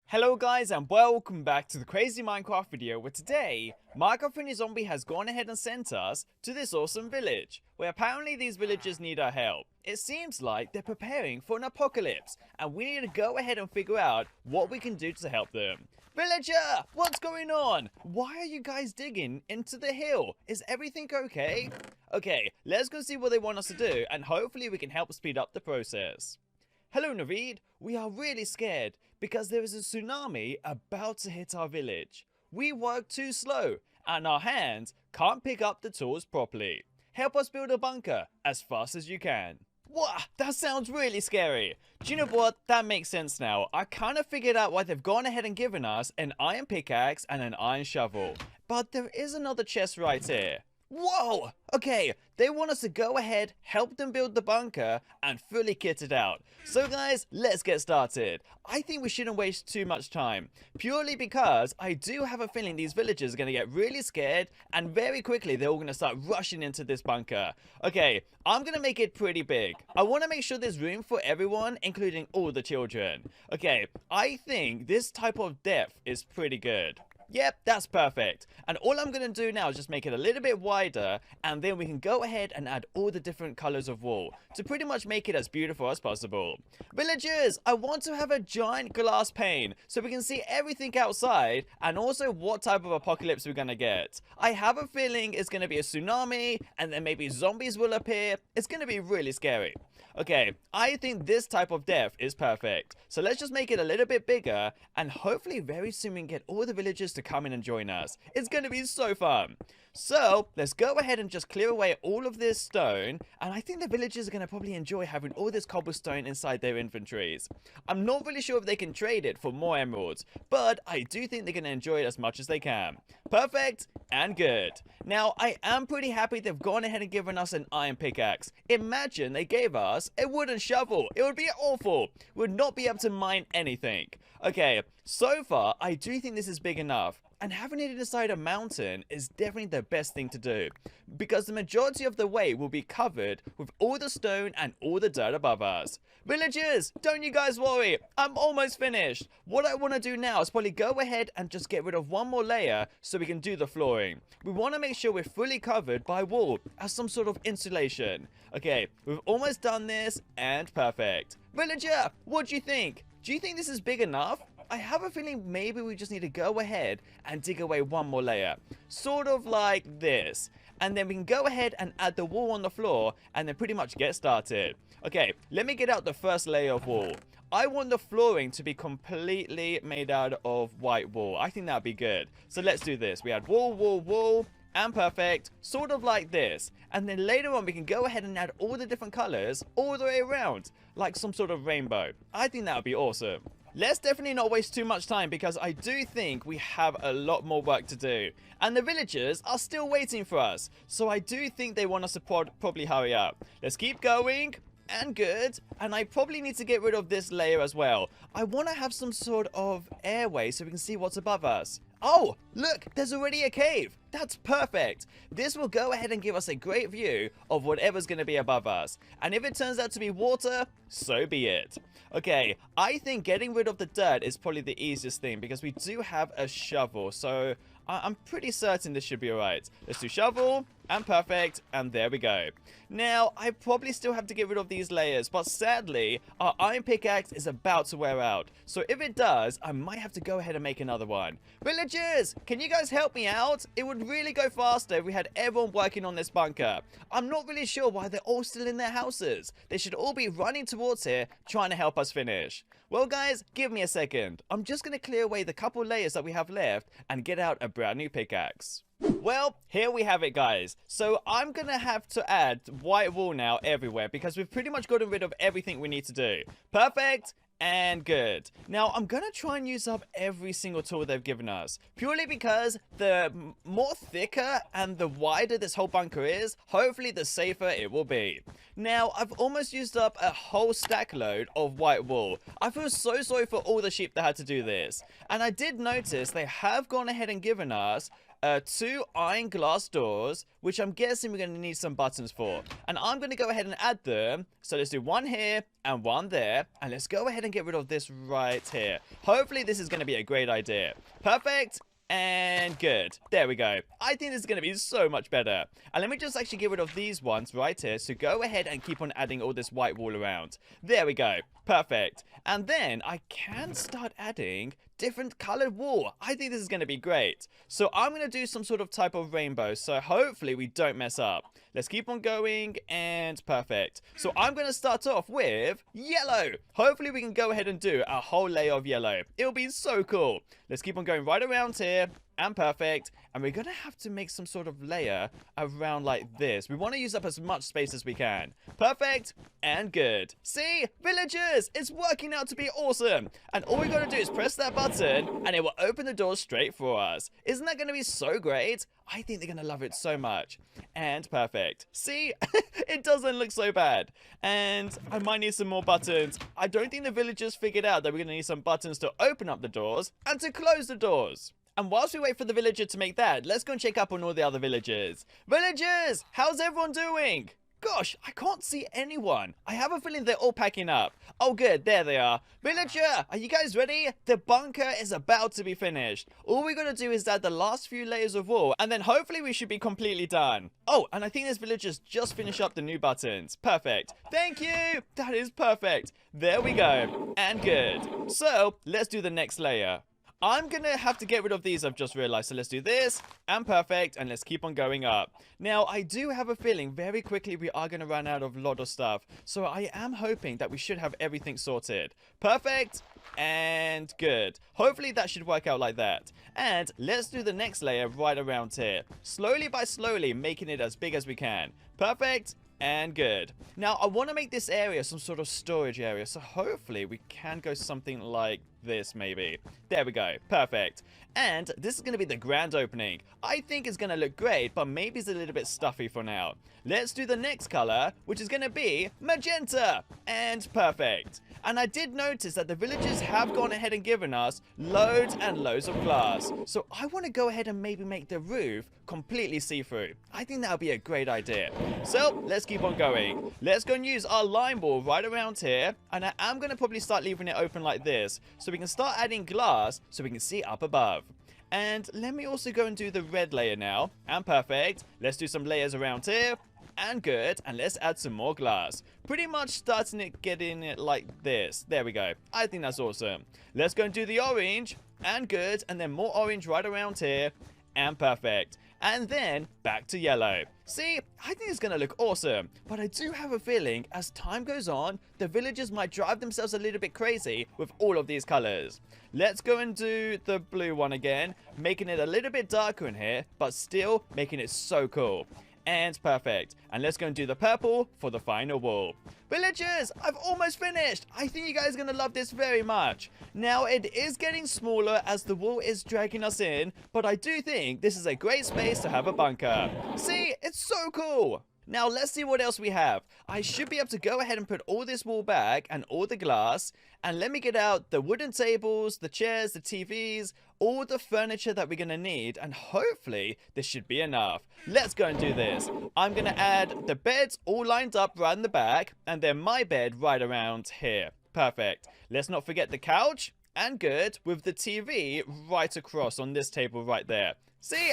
Hello guys and welcome back to the crazy Minecraft video where today, Minecraft Zombie has gone ahead and sent us to this awesome village, where apparently these villagers need our help. It seems like they're preparing for an apocalypse, and we need to go ahead and figure out what we can do to help them. Villager! What's going on? Why are you guys digging into the hill? Is everything okay? Okay, let's go see what they want us to do, and hopefully we can help speed up the process. Hello Naveed, we are really scared because there is a tsunami about to hit our village. We work too slow and our hands can't pick up the tools properly. Help us build a bunker as fast as you can. Wow, that sounds really scary. Do you know what? That makes sense now. I kind of figured out why they've gone ahead and given us an iron pickaxe and an iron shovel. But there is another chest right here. Whoa! Okay, they want us to go ahead, help them build the bunker, and fully kit it out. So guys, let's get started. I think we shouldn't waste too much time, purely because I do have a feeling these villagers are going to get really scared, and very quickly they're all going to start rushing into this bunker. Okay, I'm going to make it pretty big. I want to make sure there's room for everyone, including all the children. Okay, I think this type of depth is pretty good. Yep, that's perfect. And all I'm going to do now is just make it a little bit wider, and then we can go ahead and add all the different colors of wool to pretty much make it as beautiful as possible. Villagers, I want to have a giant glass pane so we can see everything outside and also what type of apocalypse we're going to get. I have a feeling it's going to be a tsunami, and then maybe zombies will appear. It's going to be really scary. Okay, I think this type of depth is perfect. So let's just make it a little bit bigger, and hopefully very soon we can get all the villagers to come in and join us. It's going to be so fun. So let's go ahead and just clear away all of this stone, and I think the villagers are going to probably enjoy having all this cobblestone inside their inventories. I'm not really sure if they can trade it for more emeralds, but I do think they're going to enjoy it as much as they can. Perfect and good. Now I am pretty happy they've gone ahead and given us an iron pickaxe. Imagine they gave us a wooden shovel. It would be awful. We would not be able to mine anything. Okay, so far I do think this is big enough. And having it inside a mountain is definitely the best thing to do, because the majority of the way will be covered with all the stone and all the dirt above us. Villagers, don't you guys worry, I'm almost finished. What I want to do now is probably go ahead and just get rid of one more layer so we can do the flooring. We want to make sure we're fully covered by wool as some sort of insulation. Okay, we've almost done this, and perfect. Villager, what do you think? Do you think this is big enough? I have a feeling maybe we just need to go ahead and dig away one more layer. Sort of like this. And then we can go ahead and add the wool on the floor and then pretty much get started. Okay, let me get out the first layer of wool. I want the flooring to be completely made out of white wool. I think that'd be good. So let's do this. We add wool, wool, wool. And perfect, sort of like this. And then later on we can go ahead and add all the different colors all the way around, like some sort of rainbow. I think that would be awesome. Let's definitely not waste too much time, because I do think we have a lot more work to do. And the villagers are still waiting for us, so I do think they want us to probably hurry up. Let's keep going. And good. And I probably need to get rid of this layer as well. I want to have some sort of airway so we can see what's above us. Oh, look, there's already a cave. That's perfect. This will go ahead and give us a great view of whatever's going to be above us. And if it turns out to be water, so be it. Okay, I think getting rid of the dirt is probably the easiest thing, because we do have a shovel. So I'm pretty certain this should be alright. Let's do shovel, and perfect, and there we go. Now, I probably still have to get rid of these layers, but sadly, our iron pickaxe is about to wear out. So if it does, I might have to go ahead and make another one. Villagers, can you guys help me out? It would really go faster if we had everyone working on this bunker. I'm not really sure why they're all still in their houses. They should all be running towards here, trying to help us finish. Well guys, give me a second. I'm just going to clear away the couple layers that we have left and get out a brand new pickaxe. Well, here we have it guys. So I'm going to have to add white wool now everywhere, because we've pretty much gotten rid of everything we need to do. Perfect. And good. Now, I'm going to try and use up every single tool they've given us, purely because the more thicker and the wider this whole bunker is, hopefully the safer it will be. Now, I've almost used up a whole stack load of white wool. I feel so sorry for all the sheep that had to do this. And I did notice they have gone ahead and given us 2 iron glass doors, which I'm guessing we're going to need some buttons for. And I'm going to go ahead and add them. So let's do one here and one there. And let's go ahead and get rid of this right here. Hopefully this is going to be a great idea. Perfect. And good. There we go. I think this is going to be so much better. And let me just actually get rid of these ones right here. So go ahead and keep on adding all this white wall around. There we go. Perfect. And then I can start adding different colored wall. I think this is going to be great. So I'm going to do some sort of type of rainbow. So hopefully we don't mess up. Let's keep on going, and perfect. So I'm going to start off with yellow. Hopefully we can go ahead and do a whole layer of yellow. It'll be so cool. Let's keep on going right around here, and perfect. And we're going to have to make some sort of layer around like this. We want to use up as much space as we can. Perfect, and good. See? Villagers! It's working out to be awesome. And all we got to do is press that button, and it will open the doors straight for us. Isn't that going to be so great? I think they're going to love it so much. And perfect. See? It doesn't look so bad. And I might need some more buttons. I don't think the villagers figured out that we're going to need some buttons to open up the doors and to close the doors. And whilst we wait for the villager to make that, let's go and check up on all the other villagers. Villagers! How's everyone doing? Gosh, I can't see anyone. I have a feeling they're all packing up. Oh good, there they are. Villager, are you guys ready? The bunker is about to be finished. All we gotta do is add the last few layers of wall, and then hopefully we should be completely done. Oh, and I think this villager's just finished up the new buttons. Perfect. Thank you. That is perfect. There we go. And good. So, let's do the next layer. I'm gonna have to get rid of these, I've just realized. So let's do this, and perfect, and let's keep on going up. Now, I do have a feeling very quickly we are gonna run out of a lot of stuff. So I am hoping that we should have everything sorted. Perfect, and good. Hopefully that should work out like that. And let's do the next layer right around here. Slowly by slowly, making it as big as we can. Perfect. And good. Now, I want to make this area some sort of storage area, so hopefully we can go something like this, maybe. There we go. Perfect. And this is going to be the grand opening. I think it's going to look great, but maybe it's a little bit stuffy for now. Let's do the next color, which is going to be magenta. And perfect. And I did notice that the villagers have gone ahead and given us loads and loads of glass. So I want to go ahead and maybe make the roof completely see-through. I think that would be a great idea. So let's keep on going. Let's go and use our lime wall right around here. And I am going to probably start leaving it open like this, so we can start adding glass so we can see up above. And let me also go and do the red layer now. And perfect. Let's do some layers around here. And good, and let's add some more glass. Pretty much starting it, getting it like this. There we go. I think that's awesome. Let's go and do the orange, and good, and then more orange right around here, and perfect. And then back to yellow. See, I think it's gonna look awesome, but I do have a feeling as time goes on, the villagers might drive themselves a little bit crazy with all of these colors. Let's go and do the blue one again, making it a little bit darker in here, but still making it so cool. And perfect. And let's go and do the purple for the final wall. Villagers, I've almost finished. I think you guys are going to love this very much. Now, it is getting smaller as the wall is dragging us in, but I do think this is a great space to have a bunker. See, it's so cool. Now, let's see what else we have. I should be able to go ahead and put all this wall back and all the glass. And let me get out the wooden tables, the chairs, the TVs, all the furniture that we're going to need. And hopefully, this should be enough. Let's go and do this. I'm going to add the beds all lined up right in the back. And then my bed right around here. Perfect. Let's not forget the couch. And good, with the TV right across on this table right there. See,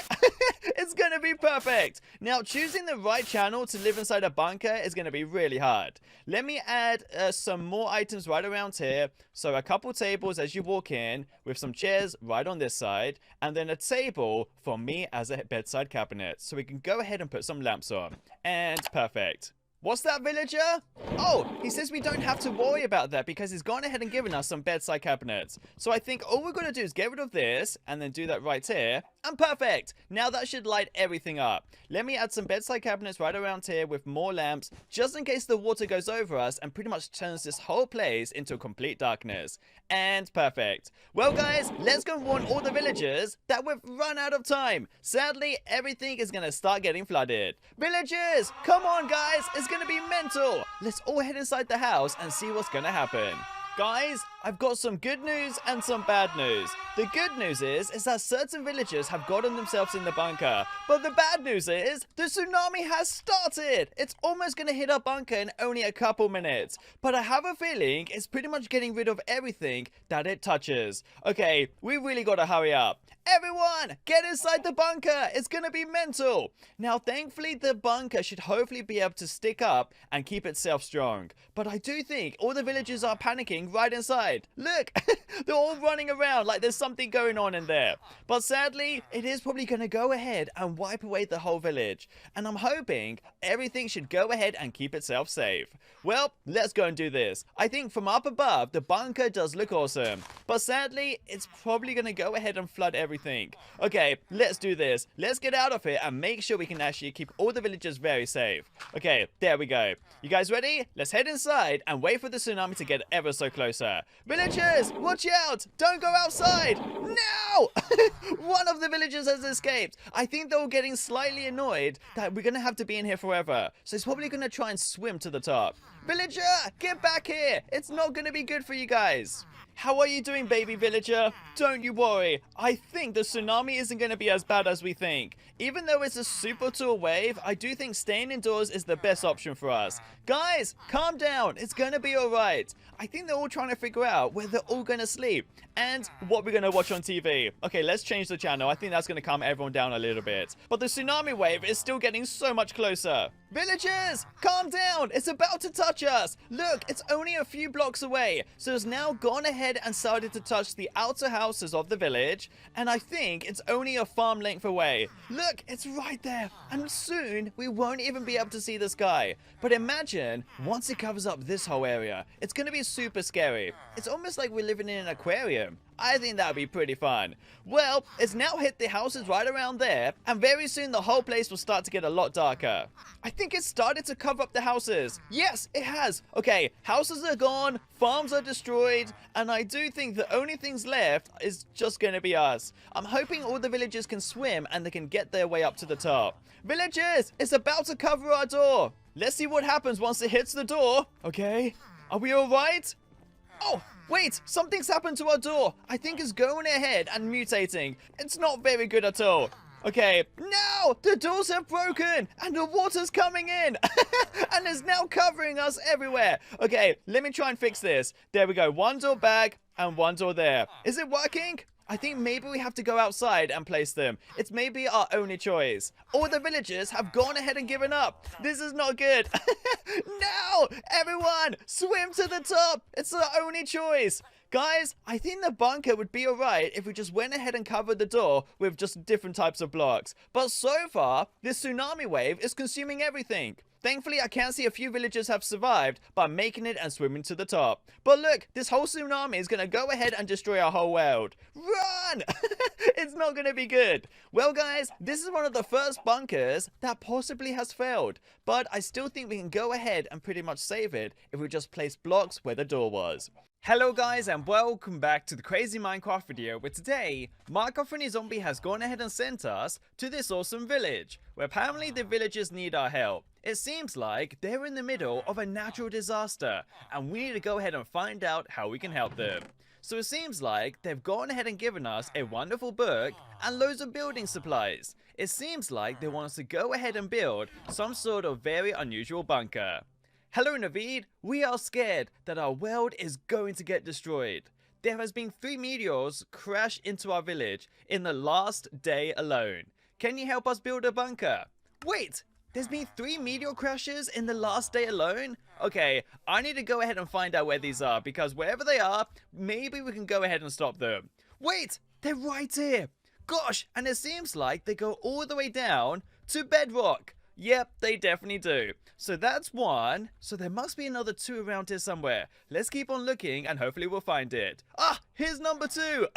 it's going to be perfect. Now, choosing the right channel to live inside a bunker is going to be really hard. Let me add some more items right around here. So a couple tables as you walk in with some chairs right on this side. And then a table for me as a bedside cabinet. So we can go ahead and put some lamps on. And perfect. What's that, villager? Oh, he says we don't have to worry about that because he's gone ahead and given us some bedside cabinets. So I think all we're going to do is get rid of this and then do that right here. And perfect. Now that should light everything up. Let me add some bedside cabinets right around here with more lamps just in case the water goes over us and pretty much turns this whole place into complete darkness. And perfect. Well, guys, let's go and warn all the villagers that we've run out of time. Sadly, everything is going to start getting flooded. Villagers, come on, guys. It's going to be mental. Let's all head inside the house and see what's going to happen. Guys, I've got some good news and some bad news. The good news is that certain villagers have gotten themselves in the bunker. But the bad news is the tsunami has started. It's almost going to hit our bunker in only a couple minutes. But I have a feeling it's pretty much getting rid of everything that it touches. Okay, we really got to hurry up. Everyone, get inside the bunker. It's gonna be mental. Now, thankfully, the bunker should hopefully be able to stick up and keep itself strong. But I do think all the villagers are panicking right inside. Look, they're all running around like there's something going on in there. But sadly, it is probably gonna go ahead and wipe away the whole village. And I'm hoping everything should go ahead and keep itself safe. Well, let's go and do this. I think from up above, the bunker does look awesome. But sadly, it's probably gonna go ahead and flood everything. Okay, let's do this. Let's get out of here and make sure we can actually keep all the villagers very safe. Okay, there we go. You guys ready? Let's head inside and wait for the tsunami to get ever so closer. Villagers, watch out! Don't go outside! No! One of the villagers has escaped. I think they're all getting slightly annoyed that we're gonna have to be in here forever. So he's probably gonna try and swim to the top. Villager, get back here! It's not gonna be good for you guys. How are you doing, baby villager? Don't you worry. I think the tsunami isn't going to be as bad as we think. Even though it's a super tall wave, I do think staying indoors is the best option for us. Guys, calm down. It's going to be alright. I think they're all trying to figure out where they're all going to sleep and what we're going to watch on TV. Okay, let's change the channel. I think that's going to calm everyone down a little bit. But the tsunami wave is still getting so much closer. Villagers, calm down. It's about to touch us. Look, it's only a few blocks away. So it's now gone ahead and started to touch the outer houses of the village. And I think it's only a farm length away. Look, it's right there. And soon we won't even be able to see the sky. But imagine once it covers up this whole area, it's going to be super scary. It's almost like we're living in an aquarium. I think that would be pretty fun. Well, it's now hit the houses right around there, and very soon the whole place will start to get a lot darker. I think it started to cover up the houses. Yes, it has. Okay, houses are gone, farms are destroyed, and I do think the only things left is just going to be us. I'm hoping all the villagers can swim and they can get their way up to the top. Villagers, it's about to cover our door. Let's see what happens once it hits the door. Okay, are we all right? Oh, wait, something's happened to our door. I think it's going ahead and mutating. It's not very good at all. Okay, no, the doors have broken and the water's coming in and it's now covering us everywhere. Okay, let me try and fix this. There we go, one door back and one door there. Is it working? I think maybe we have to go outside and place them. It's maybe our only choice. All the villagers have gone ahead and given up. This is not good. No! Everyone, swim to the top. It's our only choice. Guys, I think the bunker would be alright if we just went ahead and covered the door with just different types of blocks. But so far, this tsunami wave is consuming everything. Thankfully, I can see a few villagers have survived by making it and swimming to the top. But look, this whole tsunami is going to go ahead and destroy our whole world. Run! It's not going to be good. Well, guys, this is one of the first bunkers that possibly has failed. But I still think we can go ahead and pretty much save it if we just place blocks where the door was. Hello guys and welcome back to the Crazy Minecraft video, where today, Minecraft Zombie has gone ahead and sent us to this awesome village, where apparently the villagers need our help. It seems like they're in the middle of a natural disaster, and we need to go ahead and find out how we can help them. So it seems like they've gone ahead and given us a wonderful book and loads of building supplies. It seems like they want us to go ahead and build some sort of very unusual bunker. Hello Naveed, we are scared that our world is going to get destroyed. There has been 3 meteors crash into our village in the last day alone. Can you help us build a bunker? Wait, there's been 3 meteor crashes in the last day alone? Okay, I need to go ahead and find out where these are, because wherever they are, maybe we can go ahead and stop them. Wait, they're right here. Gosh, and it seems like they go all the way down to bedrock. Yep, they definitely do. So that's one. So there must be another 2 around here somewhere. Let's keep on looking and hopefully we'll find it. Ah, here's number 2.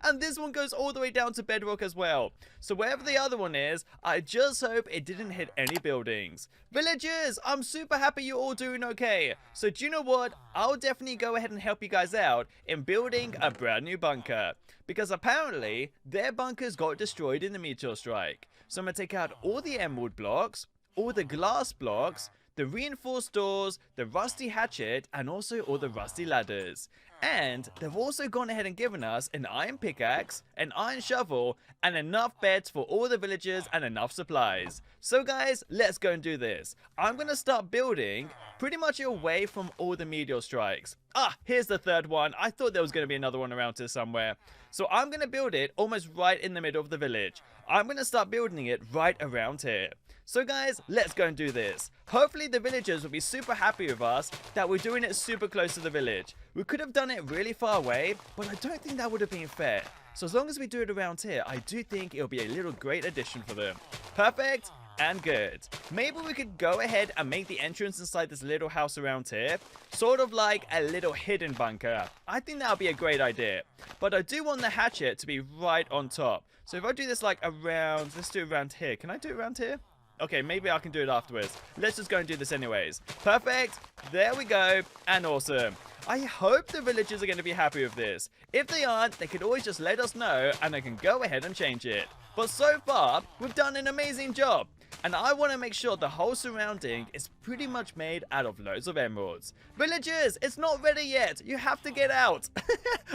And this one goes all the way down to bedrock as well. So wherever the other one is, I just hope it didn't hit any buildings. Villagers, I'm super happy you're all doing okay. So do you know what? I'll definitely go ahead and help you guys out in building a brand new bunker. Because apparently, their bunkers got destroyed in the meteor strike. So I'm going to take out all the emerald blocks, all the glass blocks, the reinforced doors, the rusty hatchet, and also all the rusty ladders. And they've also gone ahead and given us an iron pickaxe, an iron shovel, and enough beds for all the villagers and enough supplies. So guys, let's go and do this. I'm going to start building pretty much away from all the meteor strikes. Ah, here's the third one. I thought there was going to be another one around here somewhere. So I'm going to build it almost right in the middle of the village. I'm going to start building it right around here. So guys, let's go and do this. Hopefully the villagers will be super happy with us that we're doing it super close to the village. We could have done it really far away, but I don't think that would have been fair. So as long as we do it around here, I do think it'll be a little great addition for them. Perfect and good. Maybe we could go ahead and make the entrance inside this little house around here sort of like a little hidden bunker. I think that would be a great idea. But I do want the hatchet to be right on top. So if I do this like around, let's do it around here. Can I do it around here? Okay, maybe I can do it afterwards. Let's just go and do this anyways. Perfect. There we go. And awesome. I hope the villagers are going to be happy with this. If they aren't, they could always just let us know and I can go ahead and change it. But so far, we've done an amazing job. And I want to make sure the whole surrounding is pretty much made out of loads of emeralds. Villagers, it's not ready yet. You have to get out.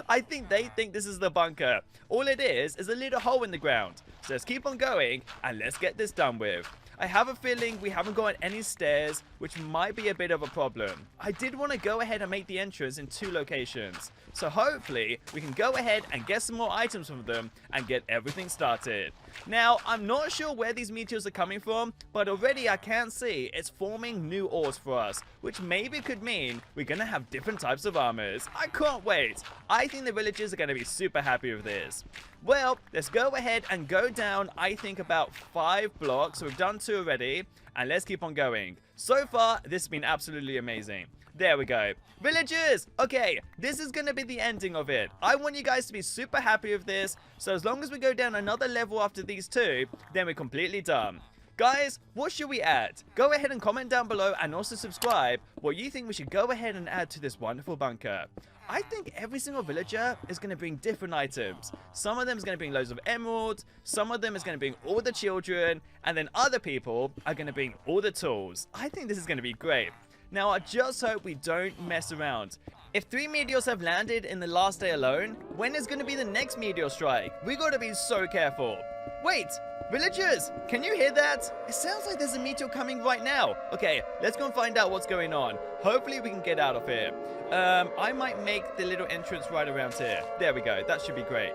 I think they think this is the bunker. All it is a little hole in the ground. So let's keep on going and let's get this done with. I have a feeling we haven't got any stairs, which might be a bit of a problem. I did want to go ahead and make the entrance in 2 locations. So hopefully we can go ahead and get some more items from them and get everything started. Now, I'm not sure where these meteors are coming from, but already I can see it's forming new ores for us, which maybe could mean we're going to have different types of armors. I can't wait. I think the villagers are going to be super happy with this. Well, let's go ahead and go down, I think, about 5 blocks. So we've done 2 already, and let's keep on going. So far, this has been absolutely amazing. There we go. Villagers! Okay, this is going to be the ending of it. I want you guys to be super happy with this. So as long as we go down another level after these 2, then we're completely done. Guys, what should we add? Go ahead and comment down below and also subscribe what you think we should go ahead and add to this wonderful bunker. I think every single villager is going to bring different items. Some of them is going to bring loads of emeralds, some of them is going to bring all the children, and then other people are going to bring all the tools. I think this is going to be great. Now, I just hope we don't mess around. If 3 meteors have landed in the last day alone, when is going to be the next meteor strike? We got to be so careful. Wait, villagers, can you hear that? It sounds like there's a meteor coming right now. Okay, let's go and find out what's going on. Hopefully we can get out of here. I might make the little entrance right around here. There we go, that should be great.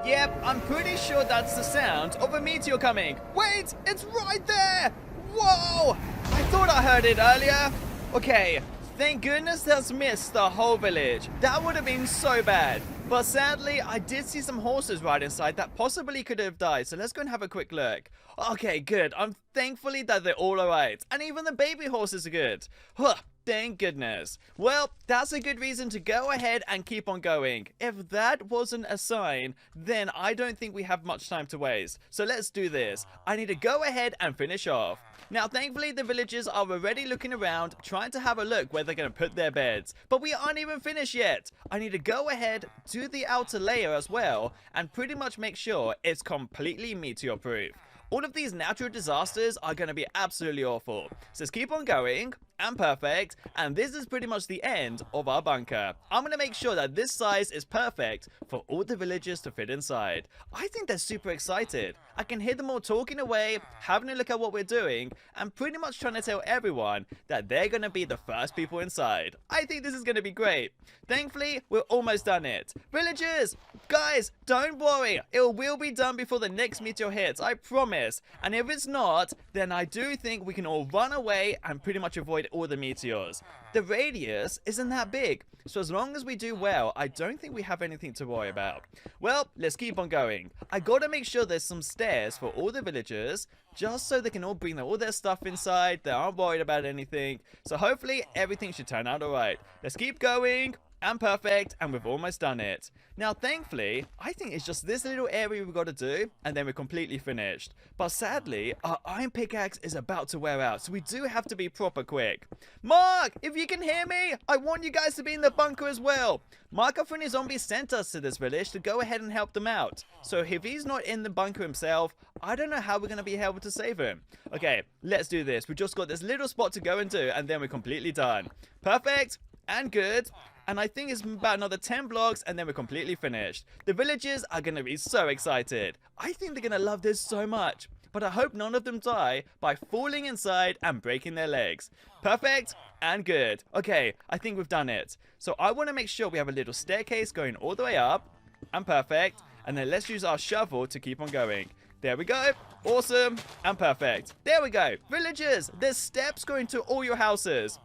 Yep, I'm pretty sure that's the sound of a meteor coming. Wait, it's right there. Whoa, I thought I heard it earlier. Okay, thank goodness that's missed the whole village. That would have been so bad. But sadly, I did see some horses right inside that possibly could have died. So let's go and have a quick look. Okay, good. I'm thankfully that they're all alright. And even the baby horses are good. Huh. Thank goodness. Well, that's a good reason to go ahead and keep on going. If that wasn't a sign, then I don't think we have much time to waste. So let's do this. I need to go ahead and finish off. Now, thankfully, the villagers are already looking around, trying to have a look where they're going to put their beds. But we aren't even finished yet. I need to go ahead, do the outer layer as well, and pretty much make sure it's completely meteor-proof. All of these natural disasters are going to be absolutely awful. So let's keep on going. And perfect. And this is pretty much the end of our bunker. I'm going to make sure that this size is perfect for all the villagers to fit inside. I think they're super excited. I can hear them all talking away, having a look at what we're doing, and pretty much trying to tell everyone that they're going to be the first people inside. I think this is going to be great. Thankfully, we're almost done it. Villagers, guys, don't worry. It will be done before the next meteor hits, I promise. And if it's not, then I do think we can all run away and pretty much avoid all the meteors. The radius isn't that big, so as long as we do well, I don't think we have anything to worry about. Well, let's keep on going. I gotta make sure there's some stairs for all the villagers, just so they can all bring all their stuff inside. They aren't worried about anything, so hopefully everything should turn out alright. Let's keep going. And perfect, and we've almost done it. Now, thankfully, I think it's just this little area we've got to do, and then we're completely finished. But sadly, our iron pickaxe is about to wear out, so we do have to be proper quick. Mark, if you can hear me, I want you guys to be in the bunker as well. Mark our funny zombie sent us to this village to go ahead and help them out. So if he's not in the bunker himself, I don't know how we're going to be able to save him. Okay, let's do this. We've just got this little spot to go and do, and then we're completely done. Perfect. And good. and I think it's about another 10 blocks and then we're completely finished. The villagers are going to be so excited. I think they're going to love this so much. But I hope none of them die by falling inside and breaking their legs. Perfect and good. Okay, I think we've done it. So I want to make sure we have a little staircase going all the way up. And perfect. And then let's use our shovel to keep on going. There we go. Awesome. And perfect. There we go. Villagers, there's steps going to all your houses.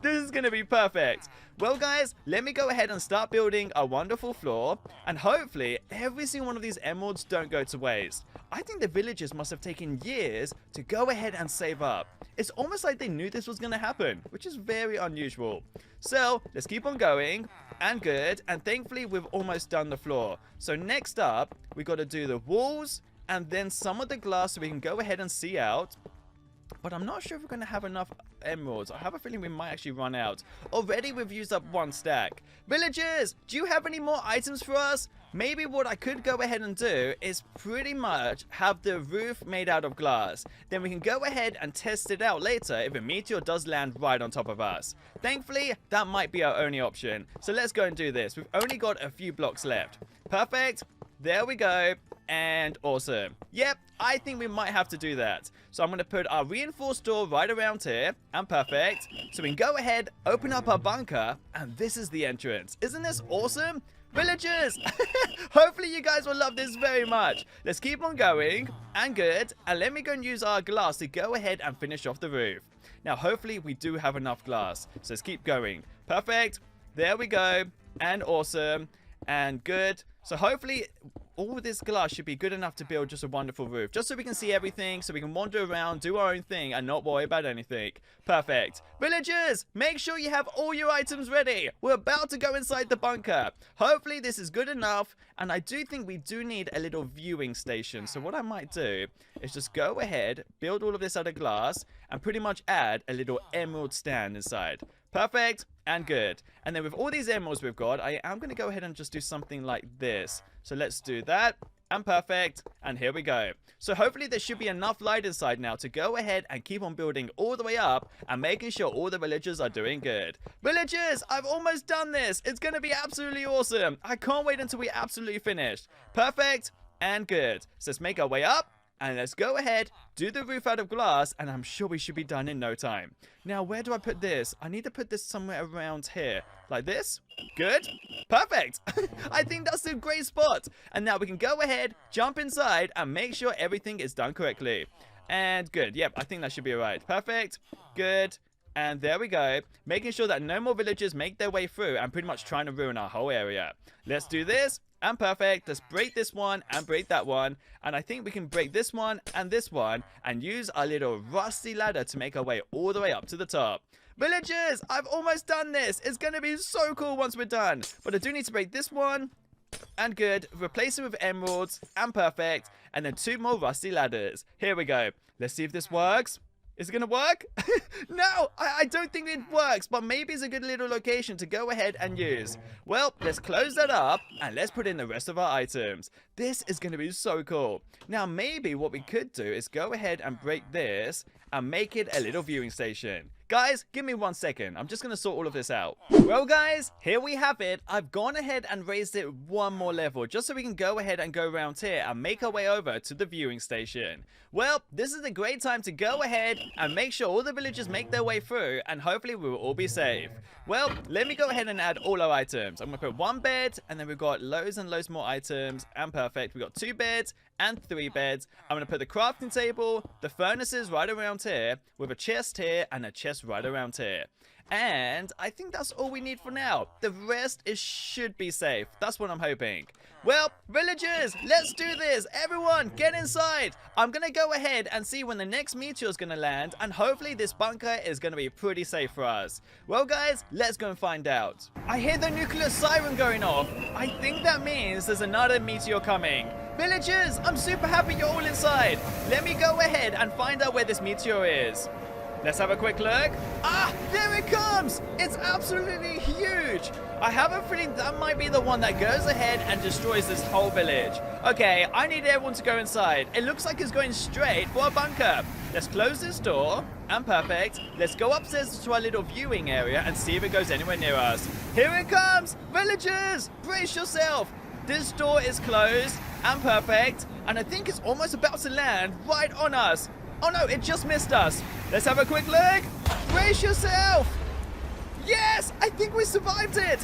This is going to be perfect. Well, guys, let me go ahead and start building a wonderful floor. And hopefully, every single one of these emeralds don't go to waste. I think the villagers must have taken years to go ahead and save up. It's almost like they knew this was going to happen, which is very unusual. So, let's keep on going. And good. And thankfully, we've almost done the floor. So, next up, we got to do the walls. And then some of the glass so we can go ahead and see out. But I'm not sure if we're going to have enough emeralds. I have a feeling we might actually run out. Already we've used up one stack. Villagers, do you have any more items for us? Maybe what I could go ahead and do is pretty much have the roof made out of glass. Then we can go ahead and test it out later if a meteor does land right on top of us. Thankfully, that might be our only option. So let's go and do this. We've only got a few blocks left. Perfect. There we go. And awesome. Yep, I think we might have to do that. So I'm going to put our reinforced door right around here. And perfect. So we can go ahead, open up our bunker. And this is the entrance. Isn't this awesome? Villagers! Hopefully you guys will love this very much. Let's keep on going. And good. And let me go and use our glass to go ahead and finish off the roof. Now, hopefully we do have enough glass. So let's keep going. Perfect. There we go. And awesome. And good. So hopefully all of this glass should be good enough to build just a wonderful roof. Just so we can see everything, so we can wander around, do our own thing, and not worry about anything. Perfect. Villagers, make sure you have all your items ready. We're about to go inside the bunker. Hopefully this is good enough. And I do think we do need a little viewing station. So what I might do is just go ahead, build all of this out of glass, and pretty much add a little emerald stand inside. Perfect and good. And then with all these emeralds we've got, I am going to go ahead and just do something like this. So let's do that. And perfect. And here we go. So hopefully there should be enough light inside now to go ahead and keep on building all the way up and making sure all the villagers are doing good. Villagers, I've almost done this. It's going to be absolutely awesome. I can't wait until we're absolutely finished. Perfect and good. So let's make our way up. And let's go ahead, do the roof out of glass, and I'm sure we should be done in no time. Now, where do I put this? I need to put this somewhere around here. Like this? Good. Perfect. I think that's a great spot. And now we can go ahead, jump inside, and make sure everything is done correctly. And good. Yep, I think that should be alright. Perfect. Good. And there we go. Making sure that no more villagers make their way through and pretty much trying to ruin our whole area. Let's do this. And perfect. Let's break this one and break that one. And I think we can break this one and use our little rusty ladder to make our way all the way up to the top. Villagers, I've almost done this. It's going to be so cool once we're done. But I do need to break this one. And good. Replace it with emeralds. And perfect. And then 2 more rusty ladders. Here we go. Let's see if this works. Is it going to work? No, I don't think it works, but maybe it's a good little location to go ahead and use. Well, let's close that up and let's put in the rest of our items. This is going to be so cool. Now, maybe what we could do is go ahead and break this and make it a little viewing station. Guys, give me 1 second. I'm just going to sort all of this out. Well, guys, here we have it. I've gone ahead and raised it 1 more level just so we can go ahead and go around here and make our way over to the viewing station. Well, this is a great time to go ahead and make sure all the villagers make their way through and hopefully we will all be safe. Well, let me go ahead and add all our items. I'm going to put 1 bed and then we've got loads and loads more items and perfect. We've got 2 beds and 3 beds. I'm going to put the crafting table, the furnaces right around here with a chest here and a chest right around here. And I think that's all we need for now. The rest should be safe. That's what I'm hoping. Well, villagers, let's do this. Everyone, get inside. I'm going to go ahead and see when the next meteor is going to land. And hopefully this bunker is going to be pretty safe for us. Well, guys, let's go and find out. I hear the nuclear siren going off. I think that means there's another meteor coming. Villagers, I'm super happy you're all inside. Let me go ahead and find out where this meteor is. Let's have a quick look. Ah, there it comes. It's absolutely huge. I have a feeling that might be the one that goes ahead and destroys this whole village. Okay, I need everyone to go inside. It looks like it's going straight for a bunker. Let's close this door. and perfect. Let's go upstairs to our little viewing area and see if it goes anywhere near us. Here it comes! Villagers! Brace yourself! This door is closed and perfect, and I think it's almost about to land right on us. Oh no, it just missed us. Let's have a quick look. Brace yourself! Yes! I think we survived it!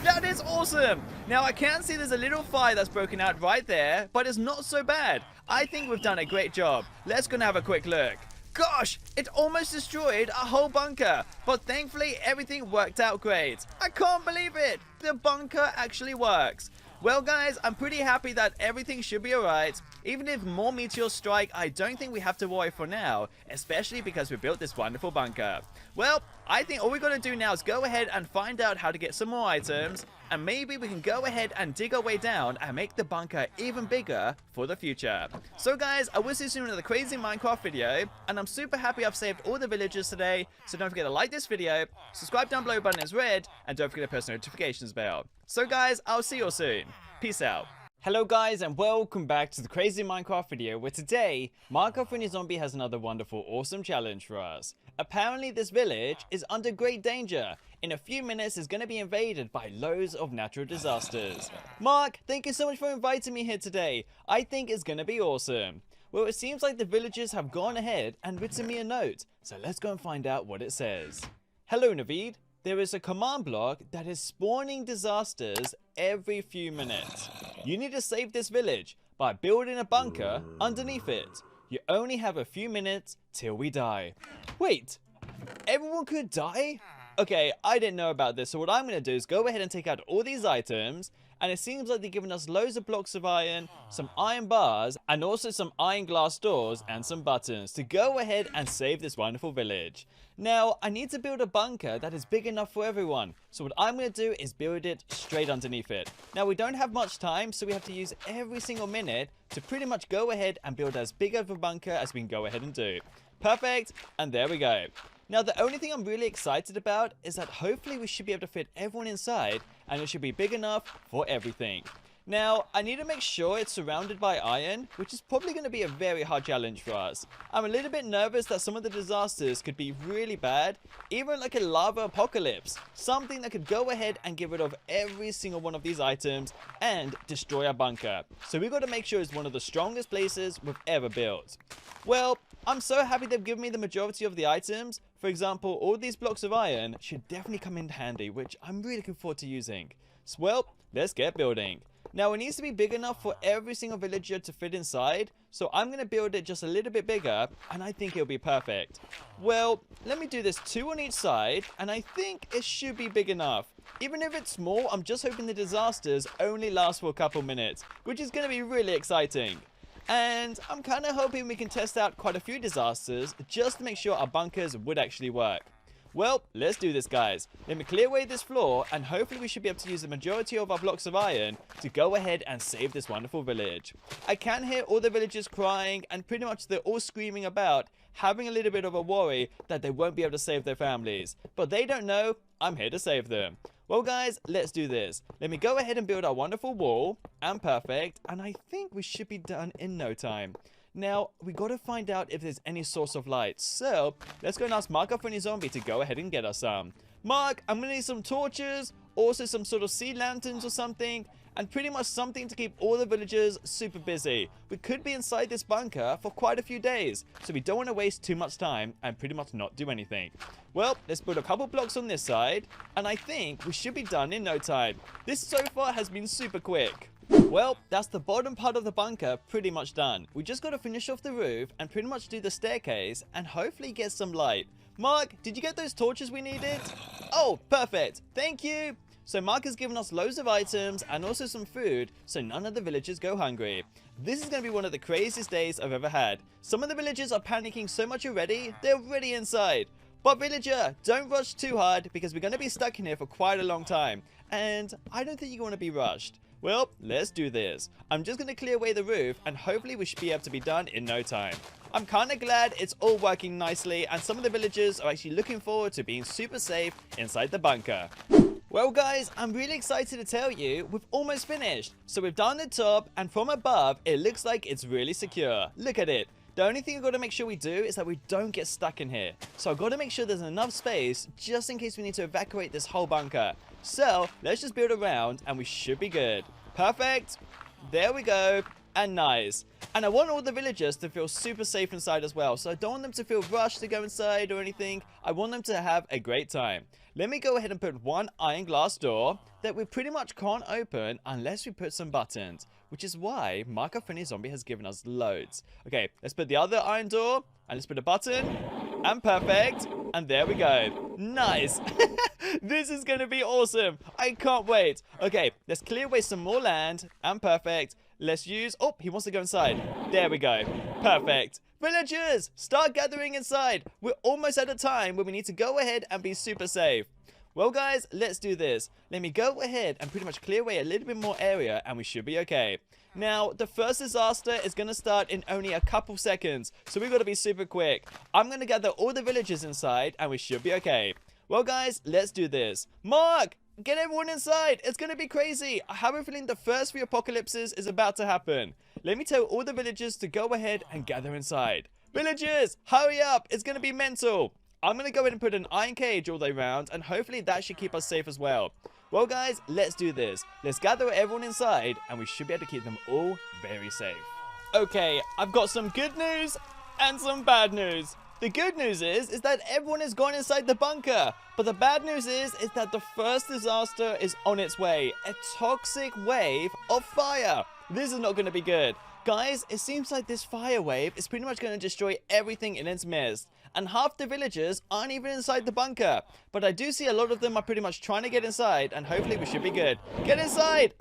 That is awesome! Now, I can see there's a little fire that's broken out right there, but it's not so bad. I think we've done a great job. Let's go and have a quick look. Gosh, it almost destroyed our whole bunker, but thankfully everything worked out great. I can't believe it! The bunker actually works. Well guys, I'm pretty happy that everything should be alright. Even if more meteors strike, I don't think we have to worry for now, especially because we built this wonderful bunker. Well, I think all we gotta do now is go ahead and find out how to get some more items, and maybe we can go ahead and dig our way down and make the bunker even bigger for the future. So guys, I will see you soon in another crazy Minecraft video, and I'm super happy I've saved all the villagers today, so don't forget to like this video, subscribe down below button is red, and don't forget to press the notifications bell. So guys, I'll see you all soon. Peace out. Hello guys, and welcome back to the crazy Minecraft video, where today Minecraft Funny Zombie has another wonderful awesome challenge for us. Apparently this village is under great danger. In a few minutes it's going to be invaded by loads of natural disasters. Mark, thank you so much for inviting me here today. I think it's going to be awesome. Well, it seems like the villagers have gone ahead and written me a note, so let's go and find out what it says. Hello Naveed. There is a command block that is spawning disasters every few minutes. You need to save this village by building a bunker underneath it. You only have a few minutes till we die. Wait, everyone could die? Okay, I didn't know about this, so what I'm going to do is go ahead and take out all these items, and it seems like they're giving us loads of blocks of iron, some iron bars, and also some iron glass doors and some buttons to go ahead and save this wonderful village. Now, I need to build a bunker that is big enough for everyone, so what I'm going to do is build it straight underneath it. Now, we don't have much time, so we have to use every single minute to pretty much go ahead and build as big of a bunker as we can go ahead and do. Perfect, and there we go. Now, the only thing I'm really excited about is that hopefully we should be able to fit everyone inside, and it should be big enough for everything. Now, I need to make sure it's surrounded by iron, which is probably going to be a very hard challenge for us. I'm a little bit nervous that some of the disasters could be really bad, even like a lava apocalypse, something that could go ahead and get rid of every single one of these items and destroy our bunker. So we've got to make sure it's one of the strongest places we've ever built. Well, I'm so happy they've given me the majority of the items. For example, all these blocks of iron should definitely come in handy, which I'm really looking forward to using. So, well, let's get building. Now, it needs to be big enough for every single villager to fit inside, so I'm going to build it just a little bit bigger, and I think it'll be perfect. Well, let me do this 2 on each side, and I think it should be big enough. Even if it's small, I'm just hoping the disasters only last for a couple minutes, which is going to be really exciting. And I'm kind of hoping we can test out quite a few disasters just to make sure our bunkers would actually work. Well, let's do this, guys. Let me clear away this floor, and hopefully we should be able to use the majority of our blocks of iron to go ahead and save this wonderful village. I can hear all the villagers crying, and pretty much they're all screaming about, having a little bit of a worry that they won't be able to save their families. But they don't know I'm here to save them. Well, guys, let's do this. Let me go ahead and build our wonderful wall, and perfect, and I think we should be done in no time. Now, we got to find out if there's any source of light. So, let's go and ask Mark, our funny zombie, to go ahead and get us some. Mark, I'm going to need some torches, also some sort of sea lanterns or something, and pretty much something to keep all the villagers super busy. We could be inside this bunker for quite a few days, so we don't want to waste too much time and pretty much not do anything. Well, let's put a couple blocks on this side, and I think we should be done in no time. This so far has been super quick. Well, that's the bottom part of the bunker pretty much done. We just got to finish off the roof and pretty much do the staircase and hopefully get some light. Mark, did you get those torches we needed? Oh, perfect. Thank you. So Mark has given us loads of items and also some food, so none of the villagers go hungry. This is going to be one of the craziest days I've ever had. Some of the villagers are panicking so much already, they're already inside. But villager, don't rush too hard because we're going to be stuck in here for quite a long time. And I don't think you want to be rushed. Well, let's do this. I'm just going to clear away the roof and hopefully we should be able to be done in no time. I'm kind of glad it's all working nicely and some of the villagers are actually looking forward to being super safe inside the bunker. Well guys, I'm really excited to tell you we've almost finished. So we've done the top and from above it looks like it's really secure. Look at it. The only thing I've got to make sure we do is that we don't get stuck in here. So I've got to make sure there's enough space just in case we need to evacuate this whole bunker. So let's just build around and we should be good. Perfect. There we go. And nice. And I want all the villagers to feel super safe inside as well. So I don't want them to feel rushed to go inside or anything. I want them to have a great time. Let me go ahead and put one iron glass door that we pretty much can't open unless we put some buttons. Which is why Mark Funny Zombie has given us loads. Okay, let's put the other iron door. And let's put a button. And perfect. And there we go. Nice. This is going to be awesome. I can't wait. Okay, let's clear away some more land. And perfect. Let's use... Oh, he wants to go inside. There we go. Perfect. Villagers, start gathering inside. We're almost at a time where we need to go ahead and be super safe. Well, guys, let's do this. Let me go ahead and pretty much clear away a little bit more area and we should be okay. Now, the first disaster is going to start in only a couple seconds, so we've got to be super quick. I'm going to gather all the villagers inside and we should be okay. Well, guys, let's do this. Mark! Get everyone inside! It's gonna be crazy! I have a feeling the first 3 apocalypses is about to happen. Let me tell all the villagers to go ahead and gather inside. Villagers, hurry up! It's gonna be mental! I'm gonna go ahead and put an iron cage all the way around, and hopefully that should keep us safe as well. Well, guys, let's do this. Let's gather everyone inside, and we should be able to keep them all very safe. Okay, I've got some good news and some bad news. The good news is that everyone has gone inside the bunker. But the bad news is that the first disaster is on its way. A toxic wave of fire. This is not going to be good. Guys, it seems like this fire wave is pretty much going to destroy everything in its midst. And half the villagers aren't even inside the bunker. But I do see a lot of them are pretty much trying to get inside. And hopefully we should be good. Get inside!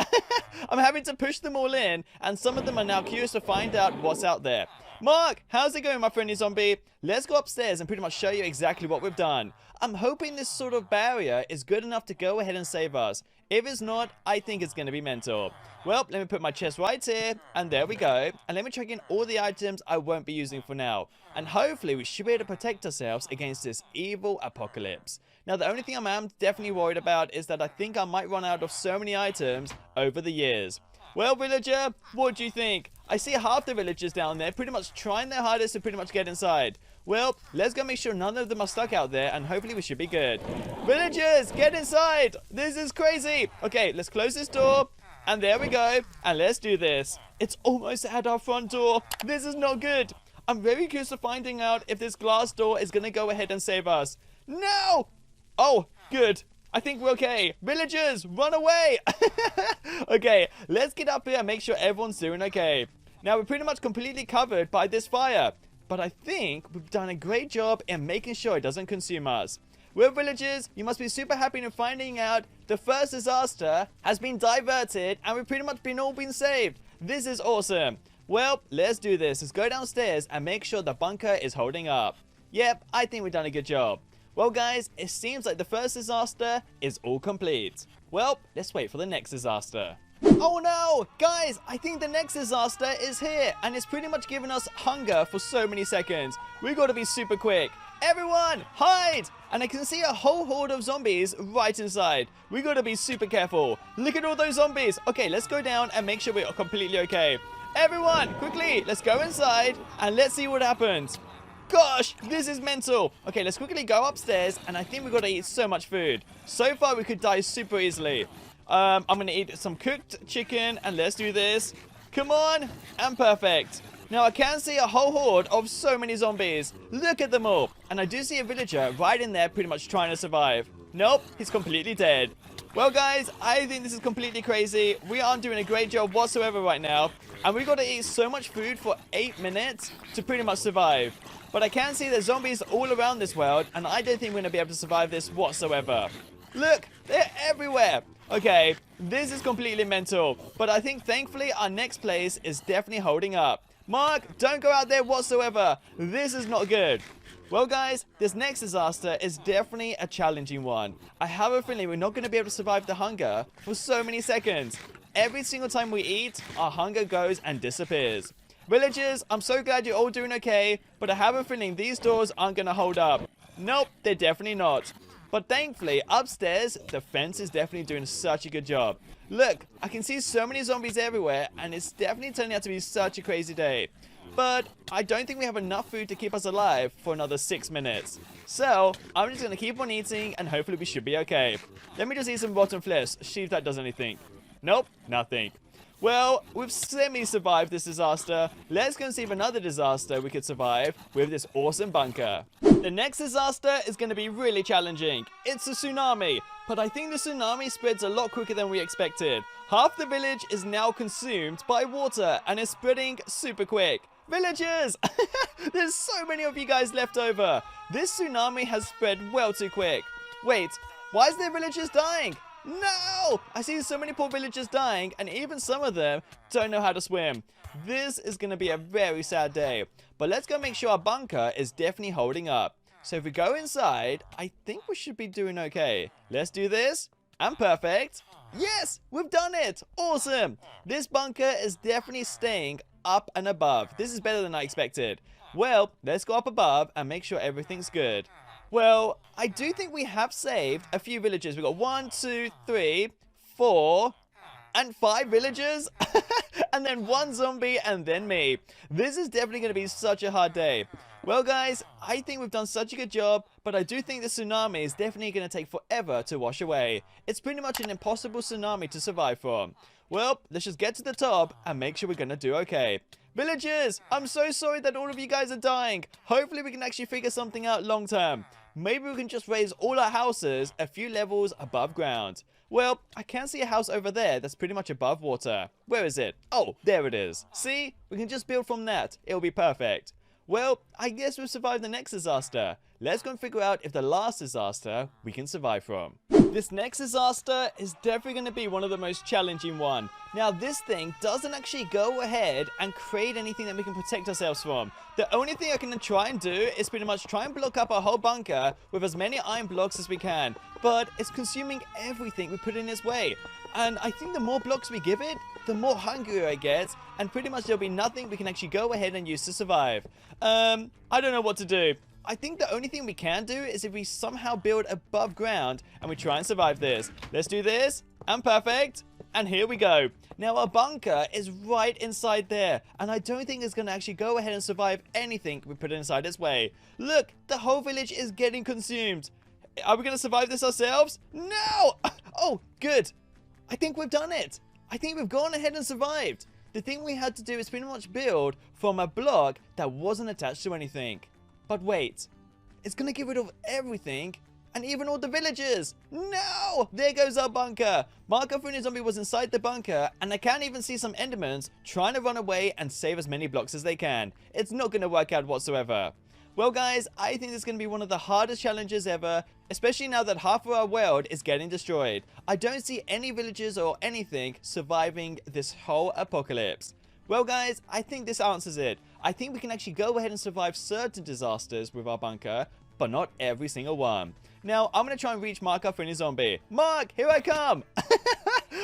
I'm having to push them all in. And some of them are now curious to find out what's out there. Mark, how's it going, my friendly zombie? Let's go upstairs and pretty much show you exactly what we've done. I'm hoping this sort of barrier is good enough to go ahead and save us. If it's not, I think it's going to be mental. Well, let me put my chest right here, and there we go. And let me check in all the items I won't be using for now. And hopefully we should be able to protect ourselves against this evil apocalypse. Now, the only thing I'm definitely worried about is that I think I might run out of so many items over the years. Well, villager, what do you think? I see half the villagers down there pretty much trying their hardest to pretty much get inside. Well, let's go make sure none of them are stuck out there, and hopefully we should be good. Villagers, get inside! This is crazy! Okay, let's close this door, and there we go, and let's do this. It's almost at our front door. This is not good. I'm very curious to finding out if this glass door is going to go ahead and save us. No! Oh, good. I think we're okay. Villagers, run away! Okay, let's get up here and make sure everyone's doing okay. Now, we're pretty much completely covered by this fire. But I think we've done a great job in making sure it doesn't consume us. Well, villagers, you must be super happy in finding out the first disaster has been diverted and we've pretty much all been saved. This is awesome. Well, let's do this. Let's go downstairs and make sure the bunker is holding up. Yep, I think we've done a good job. Well, guys, it seems like the first disaster is all complete. Well, let's wait for the next disaster. Oh no! Guys, I think the next disaster is here, and it's pretty much given us hunger for so many seconds. We gotta be super quick. Everyone, hide! And I can see a whole horde of zombies right inside. We gotta be super careful. Look at all those zombies. Okay, let's go down and make sure we're completely okay. Everyone, quickly, let's go inside, and let's see what happens. Gosh, this is mental. Okay, let's quickly go upstairs, and I think we've got to eat so much food. So far, we could die super easily. I'm going to eat some cooked chicken, and let's do this. Come on, and perfect. Now, I can see a whole horde of so many zombies. Look at them all. And I do see a villager right in there pretty much trying to survive. Nope, he's completely dead. Well, guys, I think this is completely crazy. We aren't doing a great job whatsoever right now. And we've got to eat so much food for 8 minutes to pretty much survive. But I can see there's zombies all around this world, and I don't think we're going to be able to survive this whatsoever. Look, they're everywhere. Okay, this is completely mental. But I think, thankfully, our next place is definitely holding up. Mark, don't go out there whatsoever. This is not good. Well, guys, this next disaster is definitely a challenging one. I have a feeling we're not going to be able to survive the hunger for so many seconds. Every single time we eat, our hunger goes and disappears. Villagers, I'm so glad you're all doing okay, but I have a feeling these doors aren't going to hold up. Nope, they're definitely not. But thankfully, upstairs, the fence is definitely doing such a good job. Look, I can see so many zombies everywhere, and it's definitely turning out to be such a crazy day. but I don't think we have enough food to keep us alive for another 6 minutes. So, I'm just gonna keep on eating and hopefully we should be okay. Let me just eat some rotten flesh, see if that does anything. Nope, nothing. Well, we've semi-survived this disaster. Let's go and see if another disaster we could survive with this awesome bunker. The next disaster is going to be really challenging. It's a tsunami, but I think the tsunami spreads a lot quicker than we expected. Half the village is now consumed by water and is spreading super quick. Villagers! There's so many of you guys left over. This tsunami has spread well too quick. Wait, why is there villagers dying? No! I see so many poor villagers dying, and even some of them don't know how to swim. This is going to be a very sad day. But let's go make sure our bunker is definitely holding up. So if we go inside, I think we should be doing okay. Let's do this. And perfect. Yes! We've done it! Awesome! This bunker is definitely staying up and above. This is better than I expected. Well, let's go up above and make sure everything's good. Well, I do think we have saved a few villagers. We've got 1, 2, 3, 4, and 5 villagers. And then 1 zombie and then me. This is definitely going to be such a hard day. Well, guys, I think we've done such a good job, but I do think the tsunami is definitely going to take forever to wash away. It's pretty much an impossible tsunami to survive from. Well, let's just get to the top and make sure we're going to do okay. Villagers, I'm so sorry that all of you guys are dying. Hopefully we can actually figure something out long term. Maybe we can just raise all our houses a few levels above ground. Well, I can see a house over there that's pretty much above water. Where is it? Oh, there it is. See? We can just build from that. It'll be perfect. Well, I guess we've survived the next disaster. Let's go and figure out if the last disaster we can survive from. This next disaster is definitely going to be one of the most challenging one. Now, this thing doesn't actually go ahead and create anything that we can protect ourselves from. The only thing I can try and do is pretty much try and block up our whole bunker with as many iron blocks as we can. But it's consuming everything we put in its way. And I think the more blocks we give it, the more hungrier it gets, and pretty much there'll be nothing we can actually go ahead and use to survive. I don't know what to do. I think the only thing we can do is if we somehow build above ground and we try and survive this. Let's do this, and perfect, and here we go. Now our bunker is right inside there, and I don't think it's going to actually go ahead and survive anything we put inside its way. Look, the whole village is getting consumed. Are we going to survive this ourselves? No! Oh, good. I think we've done it. I think we've gone ahead and survived. The thing we had to do is pretty much build from a block that wasn't attached to anything. But wait, it's gonna get rid of everything and even all the villagers. No! There goes our bunker. Marco Furnishing Zombie was inside the bunker, and I can even see some Endermans trying to run away and save as many blocks as they can. It's not gonna work out whatsoever. Well, guys, I think this is going to be one of the hardest challenges ever, especially now that half of our world is getting destroyed. I don't see any villagers or anything surviving this whole apocalypse. Well, guys, I think this answers it. I think we can actually go ahead and survive certain disasters with our bunker, but not every single one. Now, I'm going to try and reach Mark, our friendly zombie. Mark, here I come!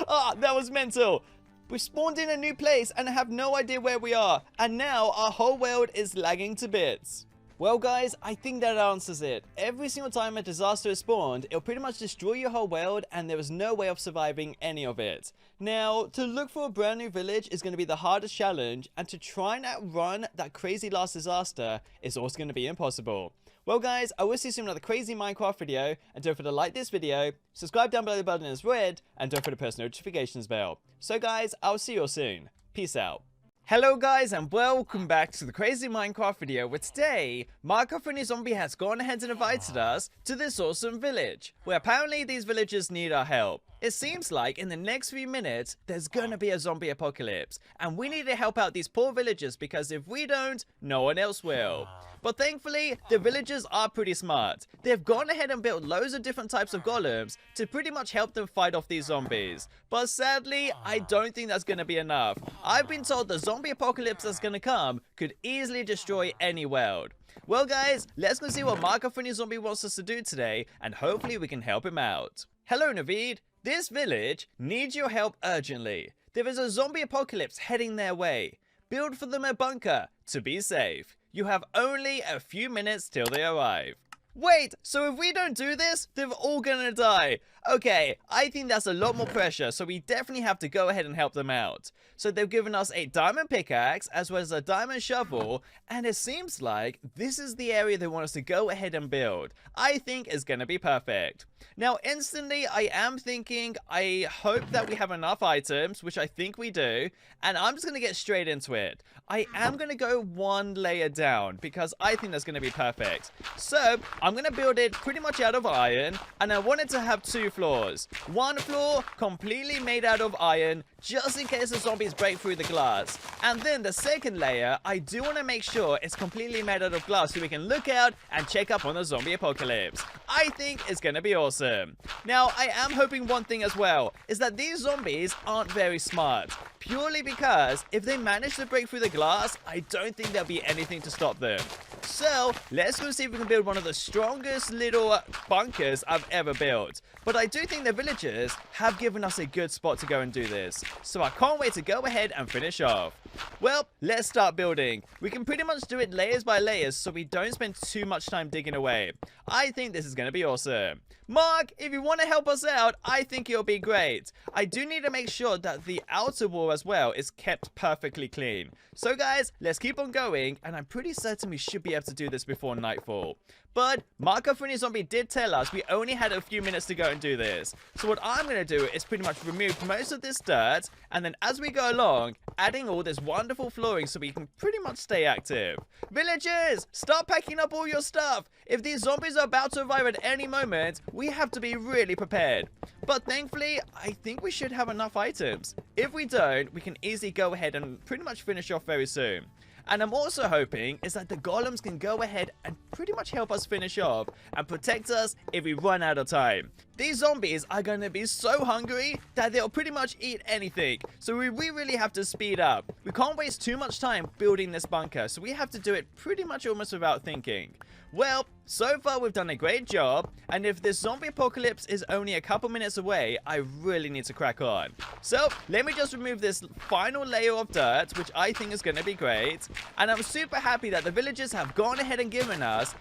Ah, that was mental. We spawned in a new place and I have no idea where we are. And now our whole world is lagging to bits. Well, guys, I think that answers it. Every single time a disaster is spawned, it'll pretty much destroy your whole world and there is no way of surviving any of it. Now, to look for a brand new village is going to be the hardest challenge, and to try and outrun that crazy last disaster is also going to be impossible. Well, guys, I will see you soon in another crazy Minecraft video, and don't forget to like this video, subscribe down below, the button is red, and don't forget to press the notifications bell. So, guys, I'll see you all soon. Peace out. Hello guys, and welcome back to the crazy Minecraft video, where today Marco Furnishing Zombie has gone ahead and invited us to this awesome village, where apparently these villagers need our help. It seems like in the next few minutes there's gonna be a zombie apocalypse, and we need to help out these poor villagers, because if we don't, no one else will. But thankfully, the villagers are pretty smart. They've gone ahead and built loads of different types of golems to pretty much help them fight off these zombies. But sadly, I don't think that's gonna be enough. I've been told the zombie apocalypse that's gonna come could easily destroy any world. Well, guys, let's go see what Marco Furnishing Zombie wants us to do today, and hopefully we can help him out. Hello, Naveed. This village needs your help urgently. There is a zombie apocalypse heading their way. Build for them a bunker to be safe. You have only a few minutes till they arrive. Wait, so if we don't do this, they're all gonna die. Okay, I think that's a lot more pressure, so we definitely have to go ahead and help them out. So they've given us a diamond pickaxe, as well as a diamond shovel, and it seems like this is the area they want us to go ahead and build. I think is gonna be perfect. Now, instantly, I am thinking, I hope that we have enough items, which I think we do, and I'm just gonna get straight into it. I am gonna go one layer down, because I think that's gonna be perfect. So, I'm going to build it pretty much out of iron, and I want it to have 2 floors. One floor completely made out of iron, just in case the zombies break through the glass. And then the second layer, I do want to make sure it's completely made out of glass so we can look out and check up on the zombie apocalypse. I think it's going to be awesome. Now, I am hoping one thing as well, is that these zombies aren't very smart. Purely because if they manage to break through the glass, I don't think there'll be anything to stop them. So, let's go see if we can build one of the strongest little bunkers I've ever built. But I do think the villagers have given us a good spot to go and do this. So I can't wait to go ahead and finish off. Well, let's start building. We can pretty much do it layers by layers so we don't spend too much time digging away. I think this is going to be awesome. Mark, if you want to help us out, I think it'll be great. I do need to make sure that the outer wall as well is kept perfectly clean. So guys, let's keep on going, and I'm pretty certain we should be able to do this before nightfall. But Mark Furnishing Zombie did tell us we only had a few minutes to go and do this. So what I'm going to do is pretty much remove most of this dirt, and then as we go along, adding all this wonderful flooring so we can pretty much stay active. Villagers, start packing up all your stuff. If these zombies are about to arrive at any moment, we have to be really prepared. But thankfully, I think we should have enough items. If we don't, we can easily go ahead and pretty much finish off very soon. And I'm also hoping is that the golems can go ahead and pretty much help us finish off and protect us if we run out of time. These zombies are going to be so hungry that they'll pretty much eat anything. So we really have to speed up. We can't waste too much time building this bunker, so we have to do it pretty much almost without thinking. Well, so far we've done a great job, and if this zombie apocalypse is only a couple minutes away, I really need to crack on. So, let me just remove this final layer of dirt, which I think is going to be great, and I'm super happy that the villagers have gone ahead and given us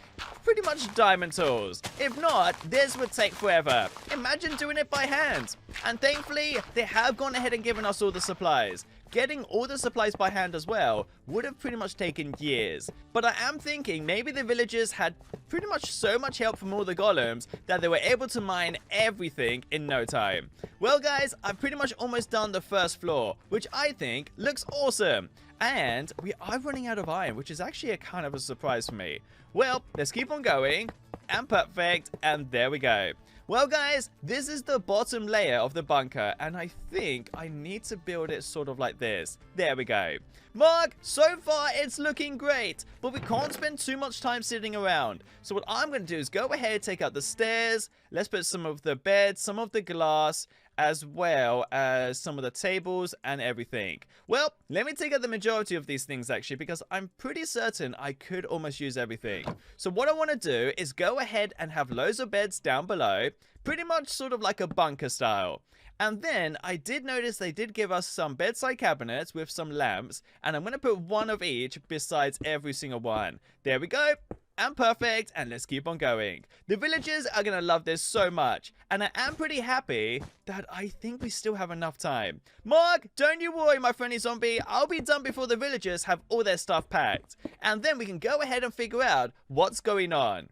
pretty much diamond tools. If not, this would take forever. Imagine doing it by hand. And thankfully, they have gone ahead and given us all the supplies. Getting all the supplies by hand as well would have pretty much taken years. But I am thinking maybe the villagers had pretty much so much help from all the golems that they were able to mine everything in no time. Well guys, I've pretty much almost done the first floor, which I think looks awesome. And we are running out of iron, which is actually a kind of a surprise for me. Well, let's keep on going. And perfect, and there we go. Well guys, this is the bottom layer of the bunker, and I think I need to build it sort of like this. There we go. Mark, so far it's looking great, but we can't spend too much time sitting around. So what I'm going to do is go ahead, take out the stairs, let's put some of the beds, some of the glass, as well as some of the tables and everything. Well, let me take out the majority of these things actually, because I'm pretty certain I could almost use everything. So what I want to do is go ahead and have loads of beds down below, pretty much sort of like a bunker style. And then I did notice they did give us some bedside cabinets with some lamps, and I'm going to put one of each besides every single one. There we go. And perfect, and let's keep on going. The villagers are going to love this so much, and I am pretty happy that I think we still have enough time. Mark, don't you worry, my friendly zombie. I'll be done before the villagers have all their stuff packed, and then we can go ahead and figure out what's going on.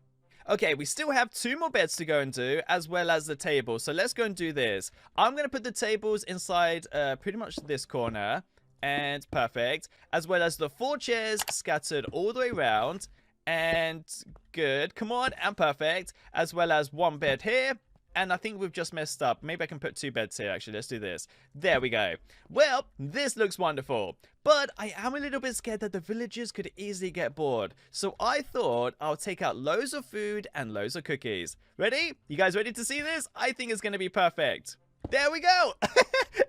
Okay, we still have 2 more beds to go and do, as well as the table, so let's go and do this. I'm going to put the tables inside pretty much this corner, and perfect, as well as the 4 chairs scattered all the way around. And good, come on, and perfect, as well as 1 bed here. And I think we've just messed up. Maybe I can put 2 beds here, actually. Let's do this. There we go. Well, this looks wonderful. But I am a little bit scared that the villagers could easily get bored. So I thought I'll take out loads of food and loads of cookies. Ready? You guys ready to see this? I think it's going to be perfect. There we go.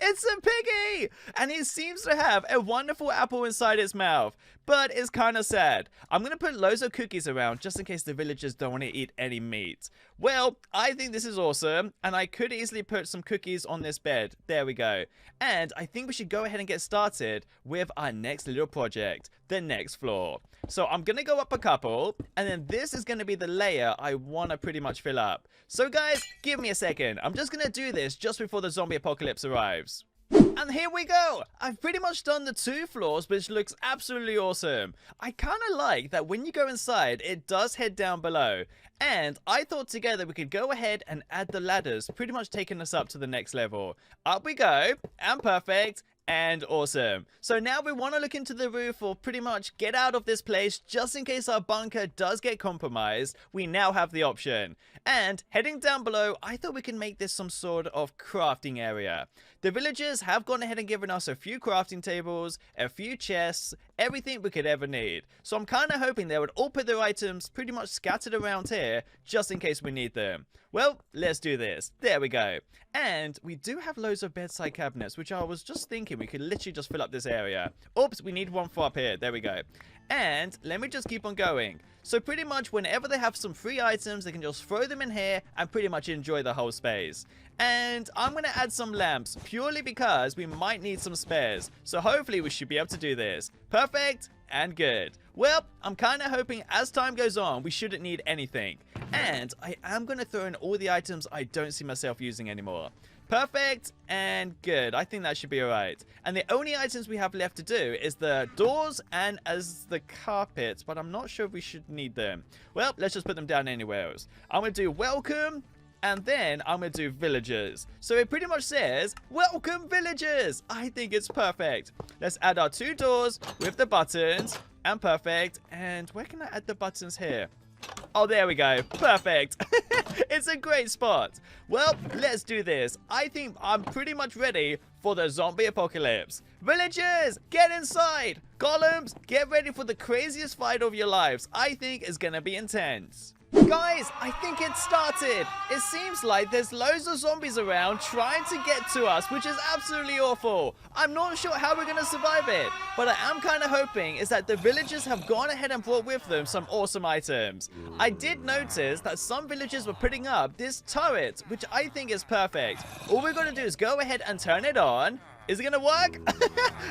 It's a piggy. And he seems to have a wonderful apple inside its mouth. But it's kind of sad. I'm going to put loads of cookies around just in case the villagers don't want to eat any meat. Well, I think this is awesome. And I could easily put some cookies on this bed. There we go. And I think we should go ahead and get started with our next little project. The next floor. So I'm going to go up a couple. And then this is going to be the layer I want to pretty much fill up. So guys, give me a second. I'm just going to do this just before the zombie apocalypse arrives. And here we go! I've pretty much done the 2 floors, which looks absolutely awesome. I kind of like that when you go inside, it does head down below. And I thought together we could go ahead and add the ladders, pretty much taking us up to the next level. Up we go, and perfect. And awesome. So now we want to look into the roof or pretty much get out of this place just in case our bunker does get compromised. We now have the option. And heading down below, I thought we can make this some sort of crafting area. The villagers have gone ahead and given us a few crafting tables, a few chests, everything we could ever need. So I'm kind of hoping they would all put their items pretty much scattered around here just in case we need them. Well, let's do this. There we go. And we do have loads of bedside cabinets, which I was just thinking we could literally just fill up this area. Oops, we need one for up here. There we go. And let me just keep on going. So pretty much whenever they have some free items, they can just throw them in here and pretty much enjoy the whole space. And I'm going to add some lamps purely because we might need some spares. So hopefully we should be able to do this. Perfect and good. Well, I'm kind of hoping as time goes on, we shouldn't need anything. And I am going to throw in all the items I don't see myself using anymore. Perfect and good. I think that should be alright. And the only items we have left to do is the doors and as the carpets, but I'm not sure if we should need them. Well, let's just put them down anywhere else. I'm going to do welcome. And then I'm going to do villagers. So it pretty much says, welcome villagers. I think it's perfect. Let's add our 2 doors with the buttons. And perfect. And where can I add the buttons here? Oh, there we go. Perfect. It's a great spot. Well, let's do this. I think I'm pretty much ready for the zombie apocalypse. Villagers, get inside. Golems, get ready for the craziest fight of your lives. I think it's going to be intense. Guys, I think it started. It seems like there's loads of zombies around trying to get to us, which is absolutely awful. I'm not sure how we're going to survive it, but I am kind of hoping is that the villagers have gone ahead and brought with them some awesome items. I did notice that some villagers were putting up this turret, which I think is perfect. All we're going to do is go ahead and turn it on. Is it going to work?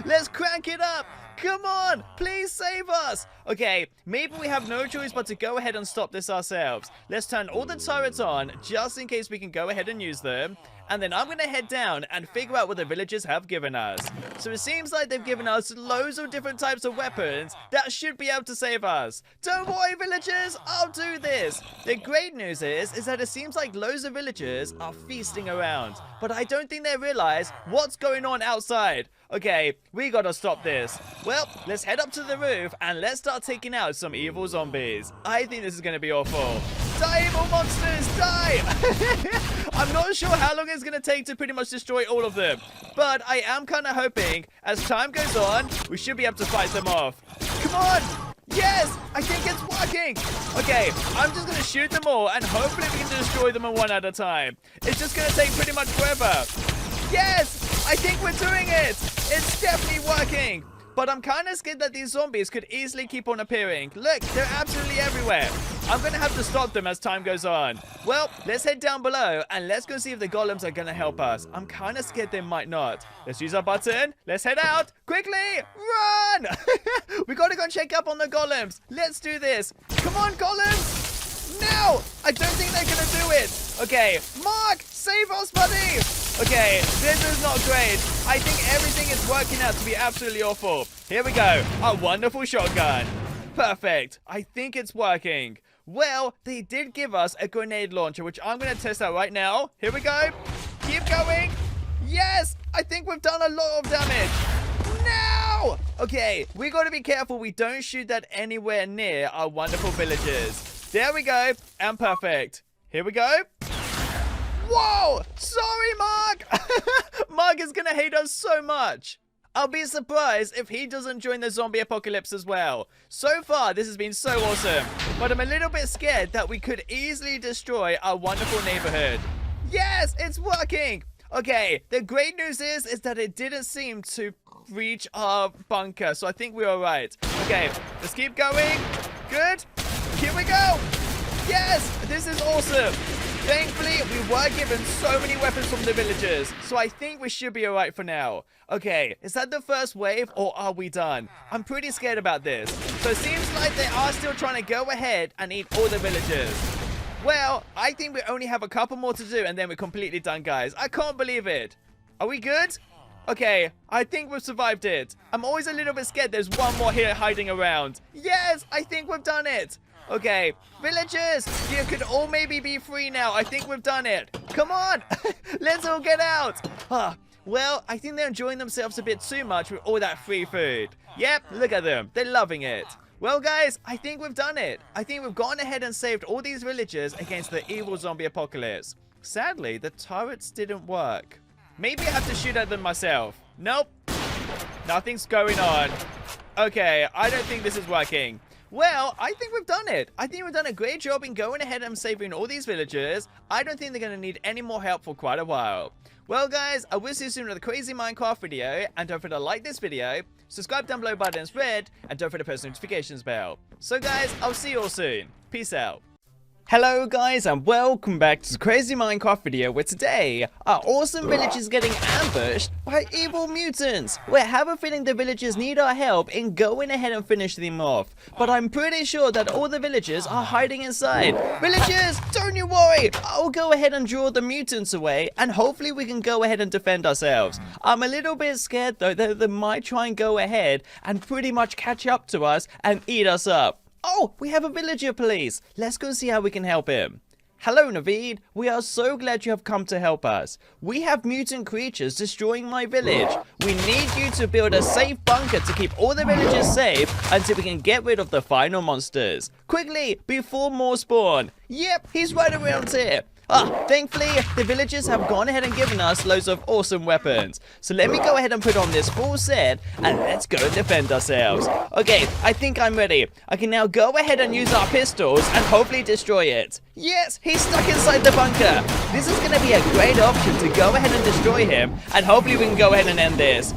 Let's crank it up. Come on, please save us. Okay, maybe we have no choice but to go ahead and stop this ourselves. Let's turn all the turrets on just in case we can go ahead and use them. And then I'm going to head down and figure out what the villagers have given us. So it seems like they've given us loads of different types of weapons that should be able to save us. Don't worry, villagers, I'll do this. The great news is that it seems like loads of villagers are feasting around. But I don't think they realize what's going on outside. Okay, we gotta stop this. Well, let's head up to the roof and let's start taking out some evil zombies. I think this is gonna be awful. Die, evil monsters, die! I'm not sure how long it's gonna take to pretty much destroy all of them. But I am kind of hoping, as time goes on, we should be able to fight them off. Come on! Yes! I think it's working! Okay, I'm just gonna shoot them all and hopefully we can destroy them one at a time. It's just gonna take pretty much forever. Yes! I think we're doing it! It's definitely working! But I'm kind of scared that these zombies could easily keep on appearing. Look, they're absolutely everywhere. I'm going to have to stop them as time goes on. Well, let's head down below and let's go see if the golems are going to help us. I'm kind of scared they might not. Let's use our button. Let's head out. Quickly, run! We got to go and check up on the golems. Let's do this. Come on, golems! No! I don't think they're going to do it. Okay, Mark, save us, buddy! Okay, this is not great. I think everything is working out to be absolutely awful. Here we go. A wonderful shotgun. Perfect. I think it's working. Well, they did give us a grenade launcher, which I'm going to test out right now. Here we go. Keep going. Yes! I think we've done a lot of damage. No! Okay, we got to be careful we don't shoot that anywhere near our wonderful villagers. There we go. And perfect. Here we go. Whoa! Sorry, Mark! Mark is gonna hate us so much. I'll be surprised if he doesn't join the zombie apocalypse as well. So far, this has been so awesome. But I'm a little bit scared that we could easily destroy our wonderful neighborhood. Yes, it's working! Okay, the great news is that it didn't seem to reach our bunker, so I think we're alright. Okay, let's keep going. Good. Here we go. Yes, this is awesome. Thankfully, we were given so many weapons from the villagers, so I think we should be alright for now. Okay, is that the first wave, or are we done? I'm pretty scared about this. So it seems like they are still trying to go ahead and eat all the villagers. Well, I think we only have a couple more to do, and then we're completely done, guys. I can't believe it. Are we good? Okay, I think we've survived it. I'm always a little bit scared there's one more here hiding around. Yes, I think we've done it. Okay, villagers, you could all maybe be free now. I think we've done it. Come on, let's all get out. Well, I think they're enjoying themselves a bit too much with all that free food. Yep, look at them. They're loving it. Well, guys, I think we've done it. I think we've gone ahead and saved all these villagers against the evil zombie apocalypse. Sadly, the turrets didn't work. Maybe I have to shoot at them myself. Nope. Nothing's going on. Okay, I don't think this is working. Well, I think we've done it. I think we've done a great job in going ahead and saving all these villagers. I don't think they're going to need any more help for quite a while. Well, guys, I will see you soon with a crazy Minecraft video. And don't forget to like this video, subscribe down below buttons red, and don't forget to press the notifications bell. So, guys, I'll see you all soon. Peace out. Hello guys and welcome back to the crazy Minecraft video where today our awesome village is getting ambushed by evil mutants. We have a feeling the villagers need our help in going ahead and finishing them off, but I'm pretty sure that all the villagers are hiding inside. Villagers, don't you worry, I'll go ahead and draw the mutants away and hopefully we can go ahead and defend ourselves. I'm a little bit scared though that they might try and go ahead and pretty much catch up to us and eat us up. Oh, we have a villager police. Let's go see how we can help him. Hello, Naveed. We are so glad you have come to help us. We have mutant creatures destroying my village. We need you to build a safe bunker to keep all the villagers safe until we can get rid of the final monsters. Quickly, before more spawn. Yep, he's right around here. Thankfully, the villagers have gone ahead and given us loads of awesome weapons. So let me go ahead and put on this full set, and let's go defend ourselves. Okay, I think I'm ready. I can now go ahead and use our pistols and hopefully destroy it. Yes, he's stuck inside the bunker. This is going to be a great option to go ahead and destroy him, and hopefully we can go ahead and end this.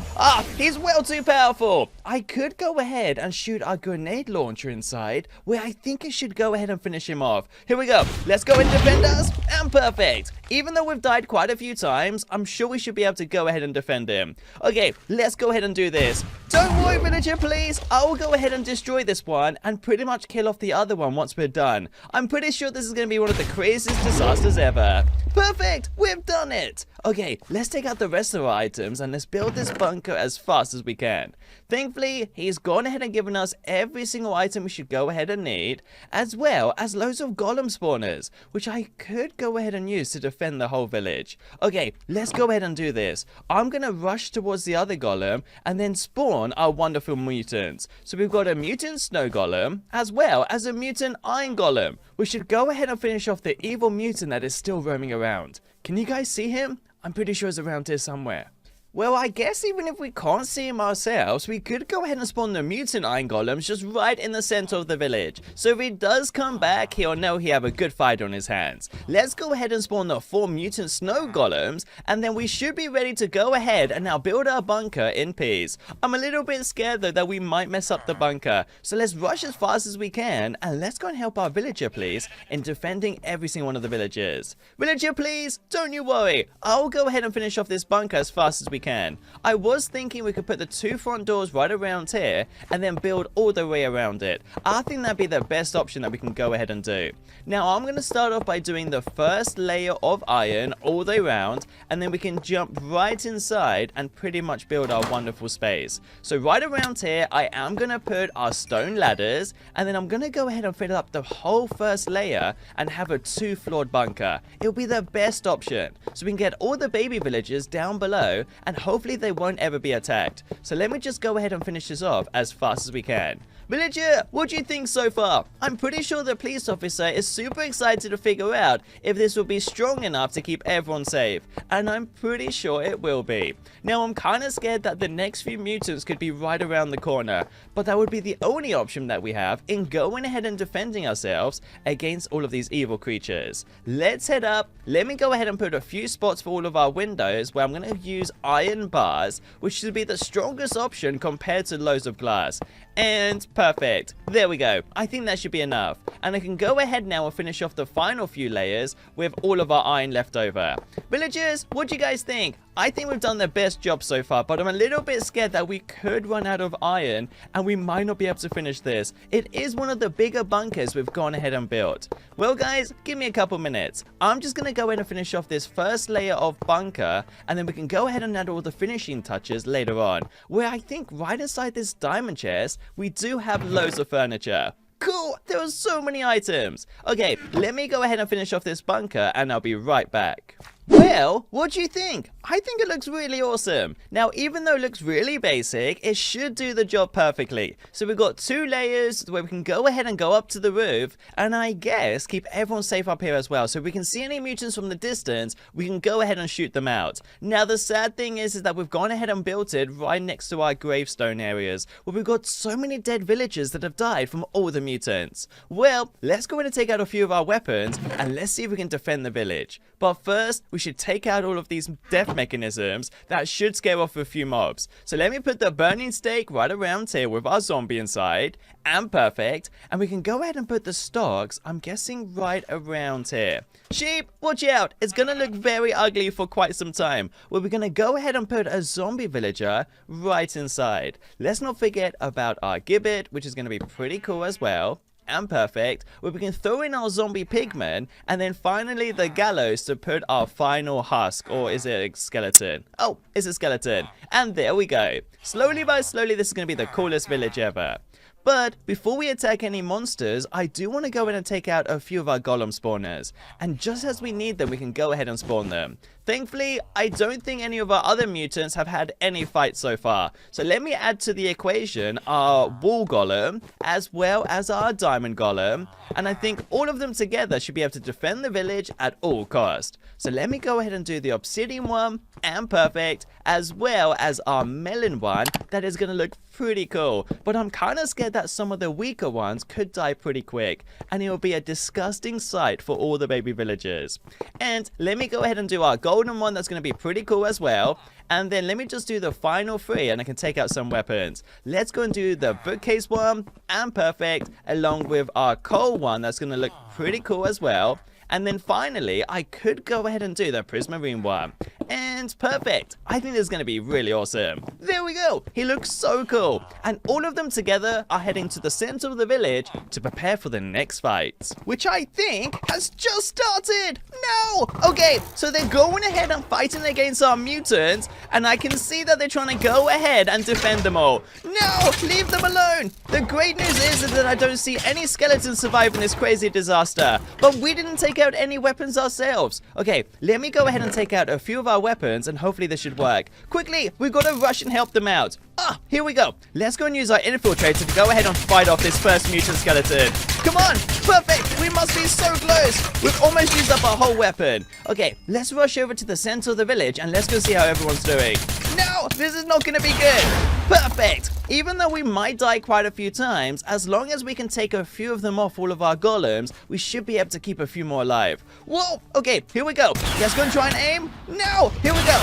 He's well too powerful. I could go ahead and shoot our grenade launcher inside, where I think it should go ahead and finish him off. Here we go. Let's go and defend us. And perfect. Even though we've died quite a few times, I'm sure we should be able to go ahead and defend him. Okay, let's go ahead and do this. Don't worry, villager, please. I will go ahead and destroy this one and pretty much kill off the other one once we're done. I'm pretty sure this is going to be one of the craziest disasters ever. Perfect. We've done it. Okay, let's take out the rest of our items and let's build this bunker as fast as we can. Thankfully, he's gone ahead and given us every single item we should go ahead and need, as well as loads of golem spawners, which I could go ahead and use to defend the whole village. Okay, let's go ahead and do this. I'm going to rush towards the other golem and then spawn our wonderful mutants. So we've got a mutant snow golem, as well as a mutant iron golem. We should go ahead and finish off the evil mutant that is still roaming around. Can you guys see him? I'm pretty sure he's around here somewhere. Well, I guess even if we can't see him ourselves, we could go ahead and spawn the mutant iron golems just right in the center of the village. So if he does come back, he'll know he have a good fight on his hands. Let's go ahead and spawn the 4 mutant snow golems, and then we should be ready to go ahead and now build our bunker in peace. I'm a little bit scared though that we might mess up the bunker. So let's rush as fast as we can, and let's go and help our villager please in defending every single one of the villagers. Villager please, don't you worry. I'll go ahead and finish off this bunker as fast as we can. I was thinking we could put the 2 front doors right around here and then build all the way around it. I think that'd be the best option that we can go ahead and do. Now I'm going to start off by doing the first layer of iron all the way around, and then we can jump right inside and pretty much build our wonderful space. So right around here I am going to put our stone ladders, and then I'm going to go ahead and fill up the whole first layer and have a 2-floored bunker. It'll be the best option. So we can get all the baby villagers down below and and hopefully they won't ever be attacked. So let me just go ahead and finish this off as fast as we can. Villager, what do you think so far? I'm pretty sure the police officer is super excited to figure out if this will be strong enough to keep everyone safe, and I'm pretty sure it will be. Now I'm kind of scared that the next few mutants could be right around the corner, but that would be the only option that we have in going ahead and defending ourselves against all of these evil creatures. Let's head up. Let me go ahead and put a few spots for all of our windows where I'm going to use iron bars, which should be the strongest option compared to loads of glass. And perfect. There we go. I think that should be enough. And I can go ahead now and finish off the final few layers with all of our iron left over. Villagers, what do you guys think? I think we've done the best job so far, but I'm a little bit scared that we could run out of iron and we might not be able to finish this. It is one of the bigger bunkers we've gone ahead and built. Well guys, give me a couple minutes. I'm just going to go ahead and finish off this first layer of bunker, and then we can go ahead and add all the finishing touches later on, where I think right inside this diamond chest, we do have loads of furniture. Cool, there are so many items. Okay, let me go ahead and finish off this bunker and I'll be right back. Well, what do you think? I think it looks really awesome. Now, even though it looks really basic, it should do the job perfectly. So we've got 2 layers where we can go ahead and go up to the roof, and I guess keep everyone safe up here as well. So if we can see any mutants from the distance, we can go ahead and shoot them out. Now, the sad thing is that we've gone ahead and built it right next to our gravestone areas, where we've got so many dead villagers that have died from all the mutants. Well, let's go ahead and take out a few of our weapons, and let's see if we can defend the village. But first, we should take out all of these death mechanisms that should scare off a few mobs. So let me put the burning stake right around here with our zombie inside, and perfect. And we can go ahead and put the stocks, I'm guessing, right around here. Sheep, watch out, it's gonna look very ugly for quite some time. Well, we're gonna go ahead and put a zombie villager right inside. Let's not forget about our gibbet, which is gonna be pretty cool as well. And perfect, where we can throw in our zombie pigman, and then finally the gallows to put our final husk, or is it a skeleton? Oh, it's a skeleton. And there we go. Slowly by slowly, this is going to be the coolest village ever. But before we attack any monsters, I do want to go in and take out a few of our golem spawners. And just as we need them, we can go ahead and spawn them. Thankfully, I don't think any of our other mutants have had any fights so far. So let me add to the equation our wall golem, as well as our diamond golem. And I think all of them together should be able to defend the village at all cost. So let me go ahead and do the obsidian one, and perfect, as well as our melon one. That is going to look pretty cool. But I'm kind of scared that some of the weaker ones could die pretty quick, and it will be a disgusting sight for all the baby villagers. And let me go ahead and do our golden one. That's going to be pretty cool as well. And then let me just do the final 3, and I can take out some weapons. Let's go and do the bookcase one, and perfect, along with our coal one. That's going to look pretty cool as well. And then finally, I could go ahead and do the prismarine one. And perfect. I think this is going to be really awesome. There we go. He looks so cool. And all of them together are heading to the center of the village to prepare for the next fight, which I think has just started. No! Okay, so they're going ahead and fighting against our mutants, and I can see that they're trying to go ahead and defend them all. No! Leave them alone! The great news is that I don't see any skeletons surviving this crazy disaster, but we didn't take out any weapons ourselves. Okay, let me go ahead and take out a few of our weapons, and hopefully this should work. Quickly, we've got to rush and help them out. Ah, here we go. Let's go and use our infiltrator to go ahead and fight off this first mutant skeleton. Come on, perfect. We must be so close. We've almost used up our whole weapon. Okay, let's rush over to the center of the village and let's go see how everyone's doing. No, this is not going to be good. Perfect. Even though we might die quite a few times, as long as we can take a few of them off all of our golems, we should be able to keep a few more alive. Whoa, okay, here we go. Let's go and try and aim. No, here we go.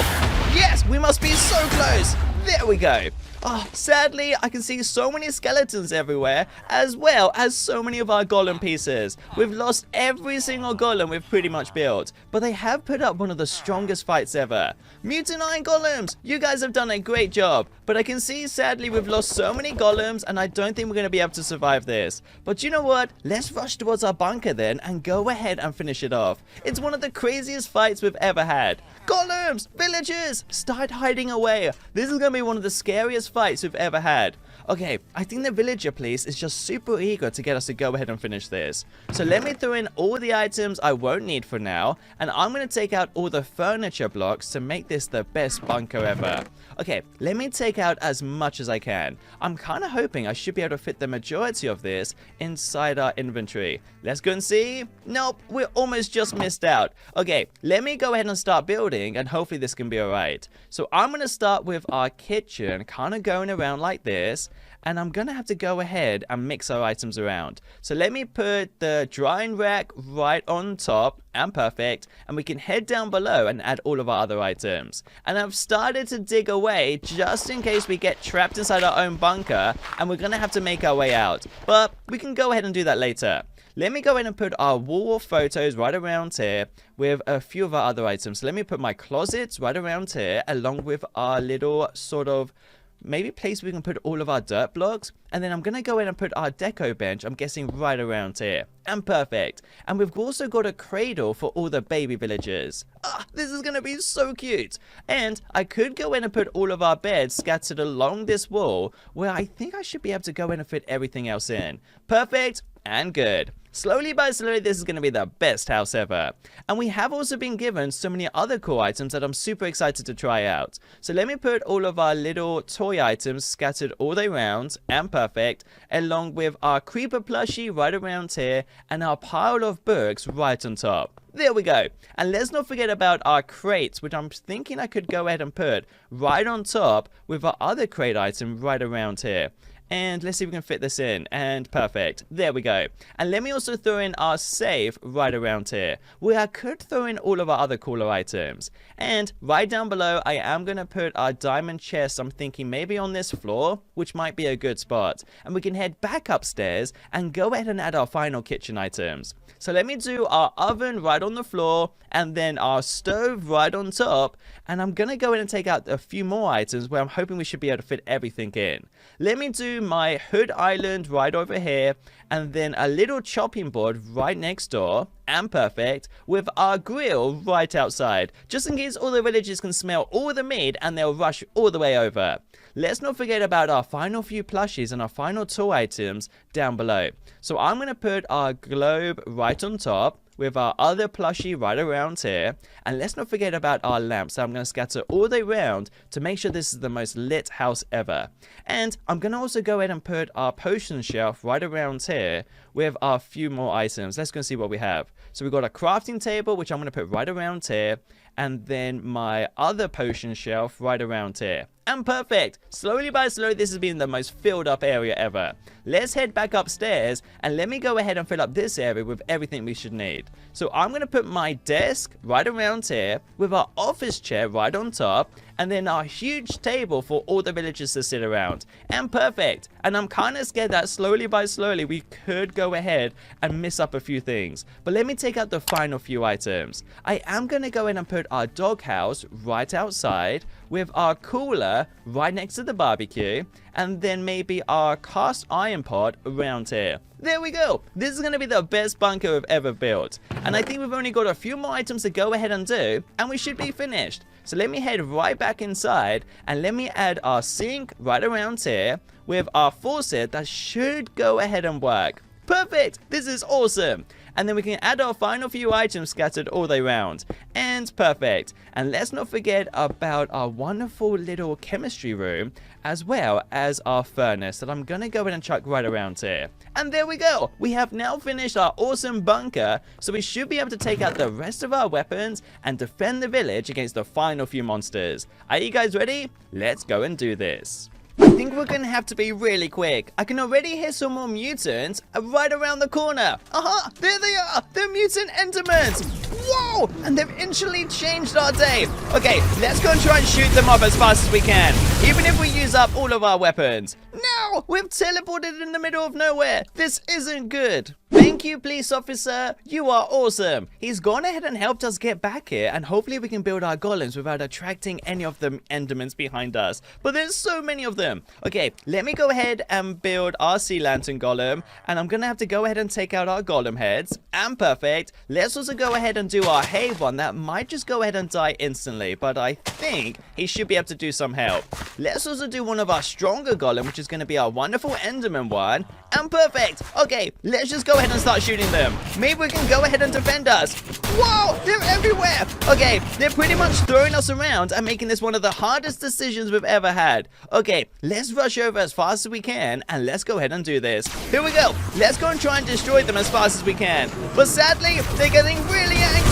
Yes, we must be so close. There we go. Oh, sadly, I can see so many skeletons everywhere, as well as so many of our golem pieces. We've lost every single golem we've pretty much built, but they have put up one of the strongest fights ever. Mutant Iron Golems, you guys have done a great job, but I can see, sadly, we've lost so many golems, and I don't think we're going to be able to survive this. But you know what? Let's rush towards our bunker then, and go ahead and finish it off. It's one of the craziest fights we've ever had. Golems, villagers, start hiding away. This is going to be one of the scariest fights we've ever had. Okay, I think the villager police is just super eager to get us to go ahead and finish this. So let me throw in all the items I won't need for now, and I'm going to take out all the furniture blocks to make this the best bunker ever. Okay, let me take out as much as I can. I'm kind of hoping I should be able to fit the majority of this inside our inventory. Let's go and see. Nope, we're almost just missed out. Okay, let me go ahead and start building, and hopefully this can be alright. So I'm going to start with our kitchen, kind of going around like this. And I'm going to have to go ahead and mix our items around. So let me put the drying rack right on top, and perfect. And we can head down below and add all of our other items. And I've started to dig away just in case we get trapped inside our own bunker and we're going to have to make our way out. But we can go ahead and do that later. Let me go ahead and put our wall photos right around here with a few of our other items. So let me put my closets right around here along with our little sort of maybe place we can put all of our dirt blocks. And then I'm going to go in and put our deco bench, I'm guessing right around here. And perfect. And we've also got a cradle for all the baby villagers. Ah, this is going to be so cute. And I could go in and put all of our beds scattered along this wall, where I think I should be able to go in and fit everything else in. Perfect and good. Slowly by slowly, this is going to be the best house ever. And we have also been given so many other cool items that I'm super excited to try out. So let me put all of our little toy items scattered all the way around, and perfect, along with our creeper plushie right around here, and our pile of books right on top. There we go. And let's not forget about our crates, which I'm thinking I could go ahead and put right on top with our other crate item right around here. And let's see if we can fit this in. And perfect. There we go. And let me also throw in our safe right around here, where I could throw in all of our other cooler items. And right down below, I am going to put our diamond chest, I'm thinking maybe on this floor, which might be a good spot. And we can head back upstairs and go ahead and add our final kitchen items. So let me do our oven right on the floor, and then our stove right on top. And I'm going to go in and take out a few more items where I'm hoping we should be able to fit everything in. Let me do my hood island right over here, and then a little chopping board right next door, and perfect, with our grill right outside, just in case all the villagers can smell all the meat and they'll rush all the way over. Let's not forget about our final few plushies and our final tool items down below. So I'm going to put our globe right on top, with our other plushie right around here. And let's not forget about our lamps. So I'm going to scatter all the way around to make sure this is the most lit house ever. And I'm going to also go ahead and put our potion shelf right around here with our few more items. Let's go and see what we have. So we've got a crafting table, which I'm going to put right around here. And then my other potion shelf right around here. And perfect! Slowly by slowly, this has been the most filled up area ever. Let's head back upstairs, and let me go ahead and fill up this area with everything we should need. So I'm going to put my desk right around here, with our office chair right on top, and then our huge table for all the villagers to sit around. And perfect! And I'm kind of scared that slowly by slowly, we could go ahead and miss up a few things. But let me take out the final few items. I am going to go in and put our doghouse right outside, with our cooler right next to the barbecue, and then maybe our cast iron pot around here. There we go. This is going to be the best bunker we've ever built. And I think we've only got a few more items to go ahead and do, and we should be finished. So let me head right back inside, and let me add our sink right around here with our faucet that should go ahead and work. Perfect! This is awesome! And then we can add our final few items scattered all the way around. And perfect. And let's not forget about our wonderful little chemistry room, as well as our furnace that I'm going to go in and chuck right around here. And there we go. We have now finished our awesome bunker, so we should be able to take out the rest of our weapons and defend the village against the final few monsters. Are you guys ready? Let's go and do this. I think we're going to have to be really quick. I can already hear some more mutants right around the corner. Aha! There they are! They're mutant endermans! Whoa! And they've instantly changed our day. Okay, let's go and try and shoot them off as fast as we can, even if we use up all of our weapons. No! We've teleported in the middle of nowhere. This isn't good. Thank you, police officer. You are awesome. He's gone ahead and helped us get back here, and hopefully we can build our golems without attracting any of the endermans behind us. But there's so many of them. Okay, let me go ahead and build our sea lantern golem, and I'm gonna have to go ahead and take out our golem heads. And perfect. Let's also go ahead and do do our hay one, that might just go ahead and die instantly, but I think he should be able to do some help. Let's also do one of our stronger golem, which is going to be our wonderful enderman one. And perfect. Okay, let's just go ahead and start shooting them. Maybe we can go ahead and defend us. Whoa, they're everywhere. Okay, they're pretty much throwing us around and making this one of the hardest decisions we've ever had. Okay, let's rush over as fast as we can and let's go ahead and do this. Here we go. Let's go and try and destroy them as fast as we can. But sadly, they're getting really angry.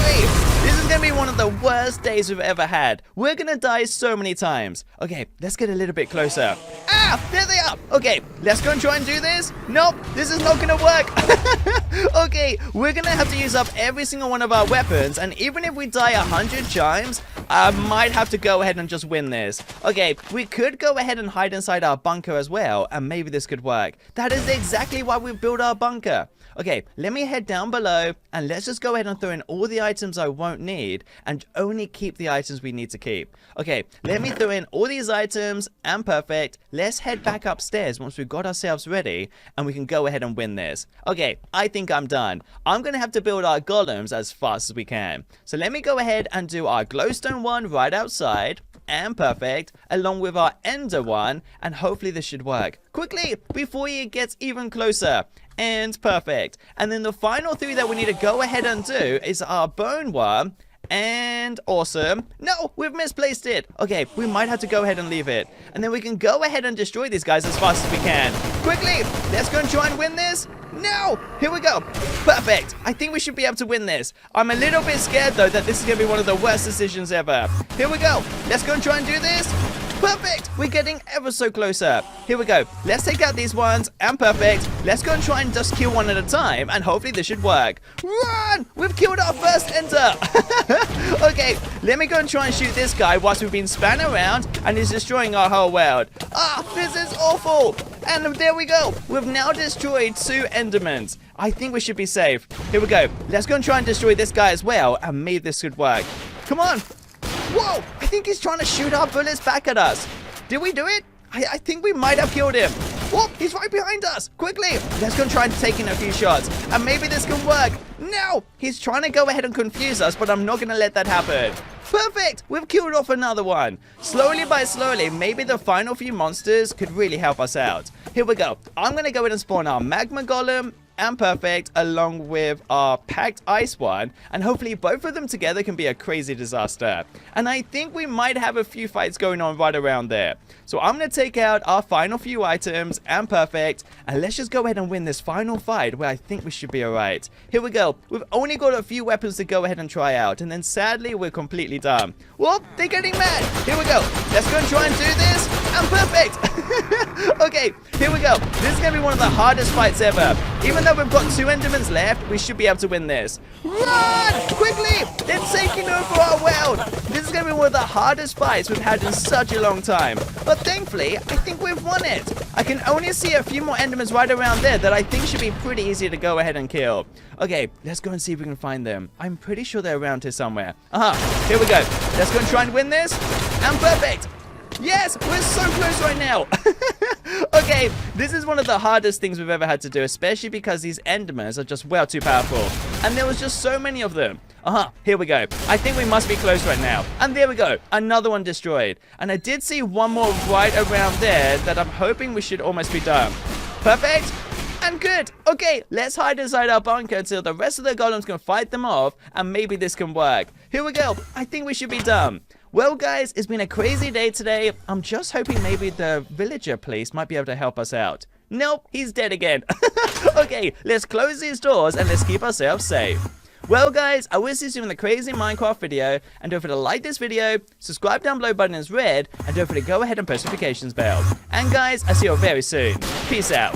This is going to be one of the worst days we've ever had. We're going to die so many times. Okay, let's get a little bit closer. Ah, there they are. Okay, let's go and try and do this. Nope, this is not going to work. Okay, we're going to have to use up every single one of our weapons. And even if we die 100 times, I might have to go ahead and just win this. Okay, we could go ahead and hide inside our bunker as well. And maybe this could work. That is exactly why we built our bunker. Okay, let me head down below and let's just go ahead and throw in all the items I won't need and only keep the items we need to keep. Okay, let me throw in all these items and perfect. Let's head back upstairs once we've got ourselves ready and we can go ahead and win this. Okay, I think I'm done. I'm going to have to build our golems as fast as we can. So let me go ahead and do our glowstone one right outside. And perfect, along with our ender one, and hopefully this should work. Quickly, before he gets even closer. And perfect. And then the final three that we need to go ahead and do is our bone one. And awesome. No, we've misplaced it. Okay, we might have to go ahead and leave it. And then we can go ahead and destroy these guys as fast as we can. Quickly, let's go and try and win this. No, here we go. Perfect. I think we should be able to win this. I'm a little bit scared though that this is going to be one of the worst decisions ever. Here we go. Let's go and try and do this. Perfect! We're getting ever so closer. Here we go. Let's take out these ones. And perfect. Let's go and try and just kill one at a time. And hopefully this should work. Run! We've killed our first ender. Okay, let me go and try and shoot this guy whilst we've been spanning around. And he's destroying our whole world. Ah, this is awful. And there we go. We've now destroyed 2 endermans. I think we should be safe. Here we go. Let's go and try and destroy this guy as well. And maybe this could work. Come on. Whoa! I think he's trying to shoot our bullets back at us. Did we do it? I think we might have killed him. Whoa! He's right behind us. Quickly! Let's go and try and take in a few shots. And maybe this can work. No! He's trying to go ahead and confuse us, but I'm not going to let that happen. Perfect! We've killed off another one. Slowly by slowly, maybe the final few monsters could really help us out. Here we go. I'm going to go ahead and spawn our magma golem. And perfect, along with our packed ice one, and hopefully both of them together can be a crazy disaster. And I think we might have a few fights going on right around there. So I'm going to take out our final few items, and perfect, and let's just go ahead and win this final fight where I think we should be alright. Here we go. We've only got a few weapons to go ahead and try out, and then sadly we're completely done. Whoop, they're getting mad. Here we go. Let's go and try and do this, and perfect. Okay, here we go. This is going to be one of the hardest fights ever. Even though we've got 2 endermans left, we should be able to win this. Run! Quickly! They're taking over our world! This is going to be one of the hardest fights we've had in such a long time. But thankfully, I think we've won it. I can only see a few more endermans right around there that I think should be pretty easy to go ahead and kill. Okay, let's go and see if we can find them. I'm pretty sure they're around here somewhere. Here we go. Let's go and try and win this. And perfect! Yes, we're so close right now. Okay, this is one of the hardest things we've ever had to do, especially because these endermans are just well too powerful. And there was just so many of them. Here we go. I think we must be close right now. And there we go. Another one destroyed. And I did see one more right around there that I'm hoping we should almost be done. Perfect. And good. Okay, let's hide inside our bunker until the rest of the golems can fight them off. And maybe this can work. Here we go. I think we should be done. Well, guys, it's been a crazy day today. I'm just hoping maybe the villager police might be able to help us out. Nope, he's dead again. Okay, let's close these doors and let's keep ourselves safe. Well, guys, I will see you in the crazy Minecraft video. And don't forget to like this video, subscribe down below, button is red, and don't forget to go ahead and press the notifications bell. And guys, I'll see you all very soon. Peace out.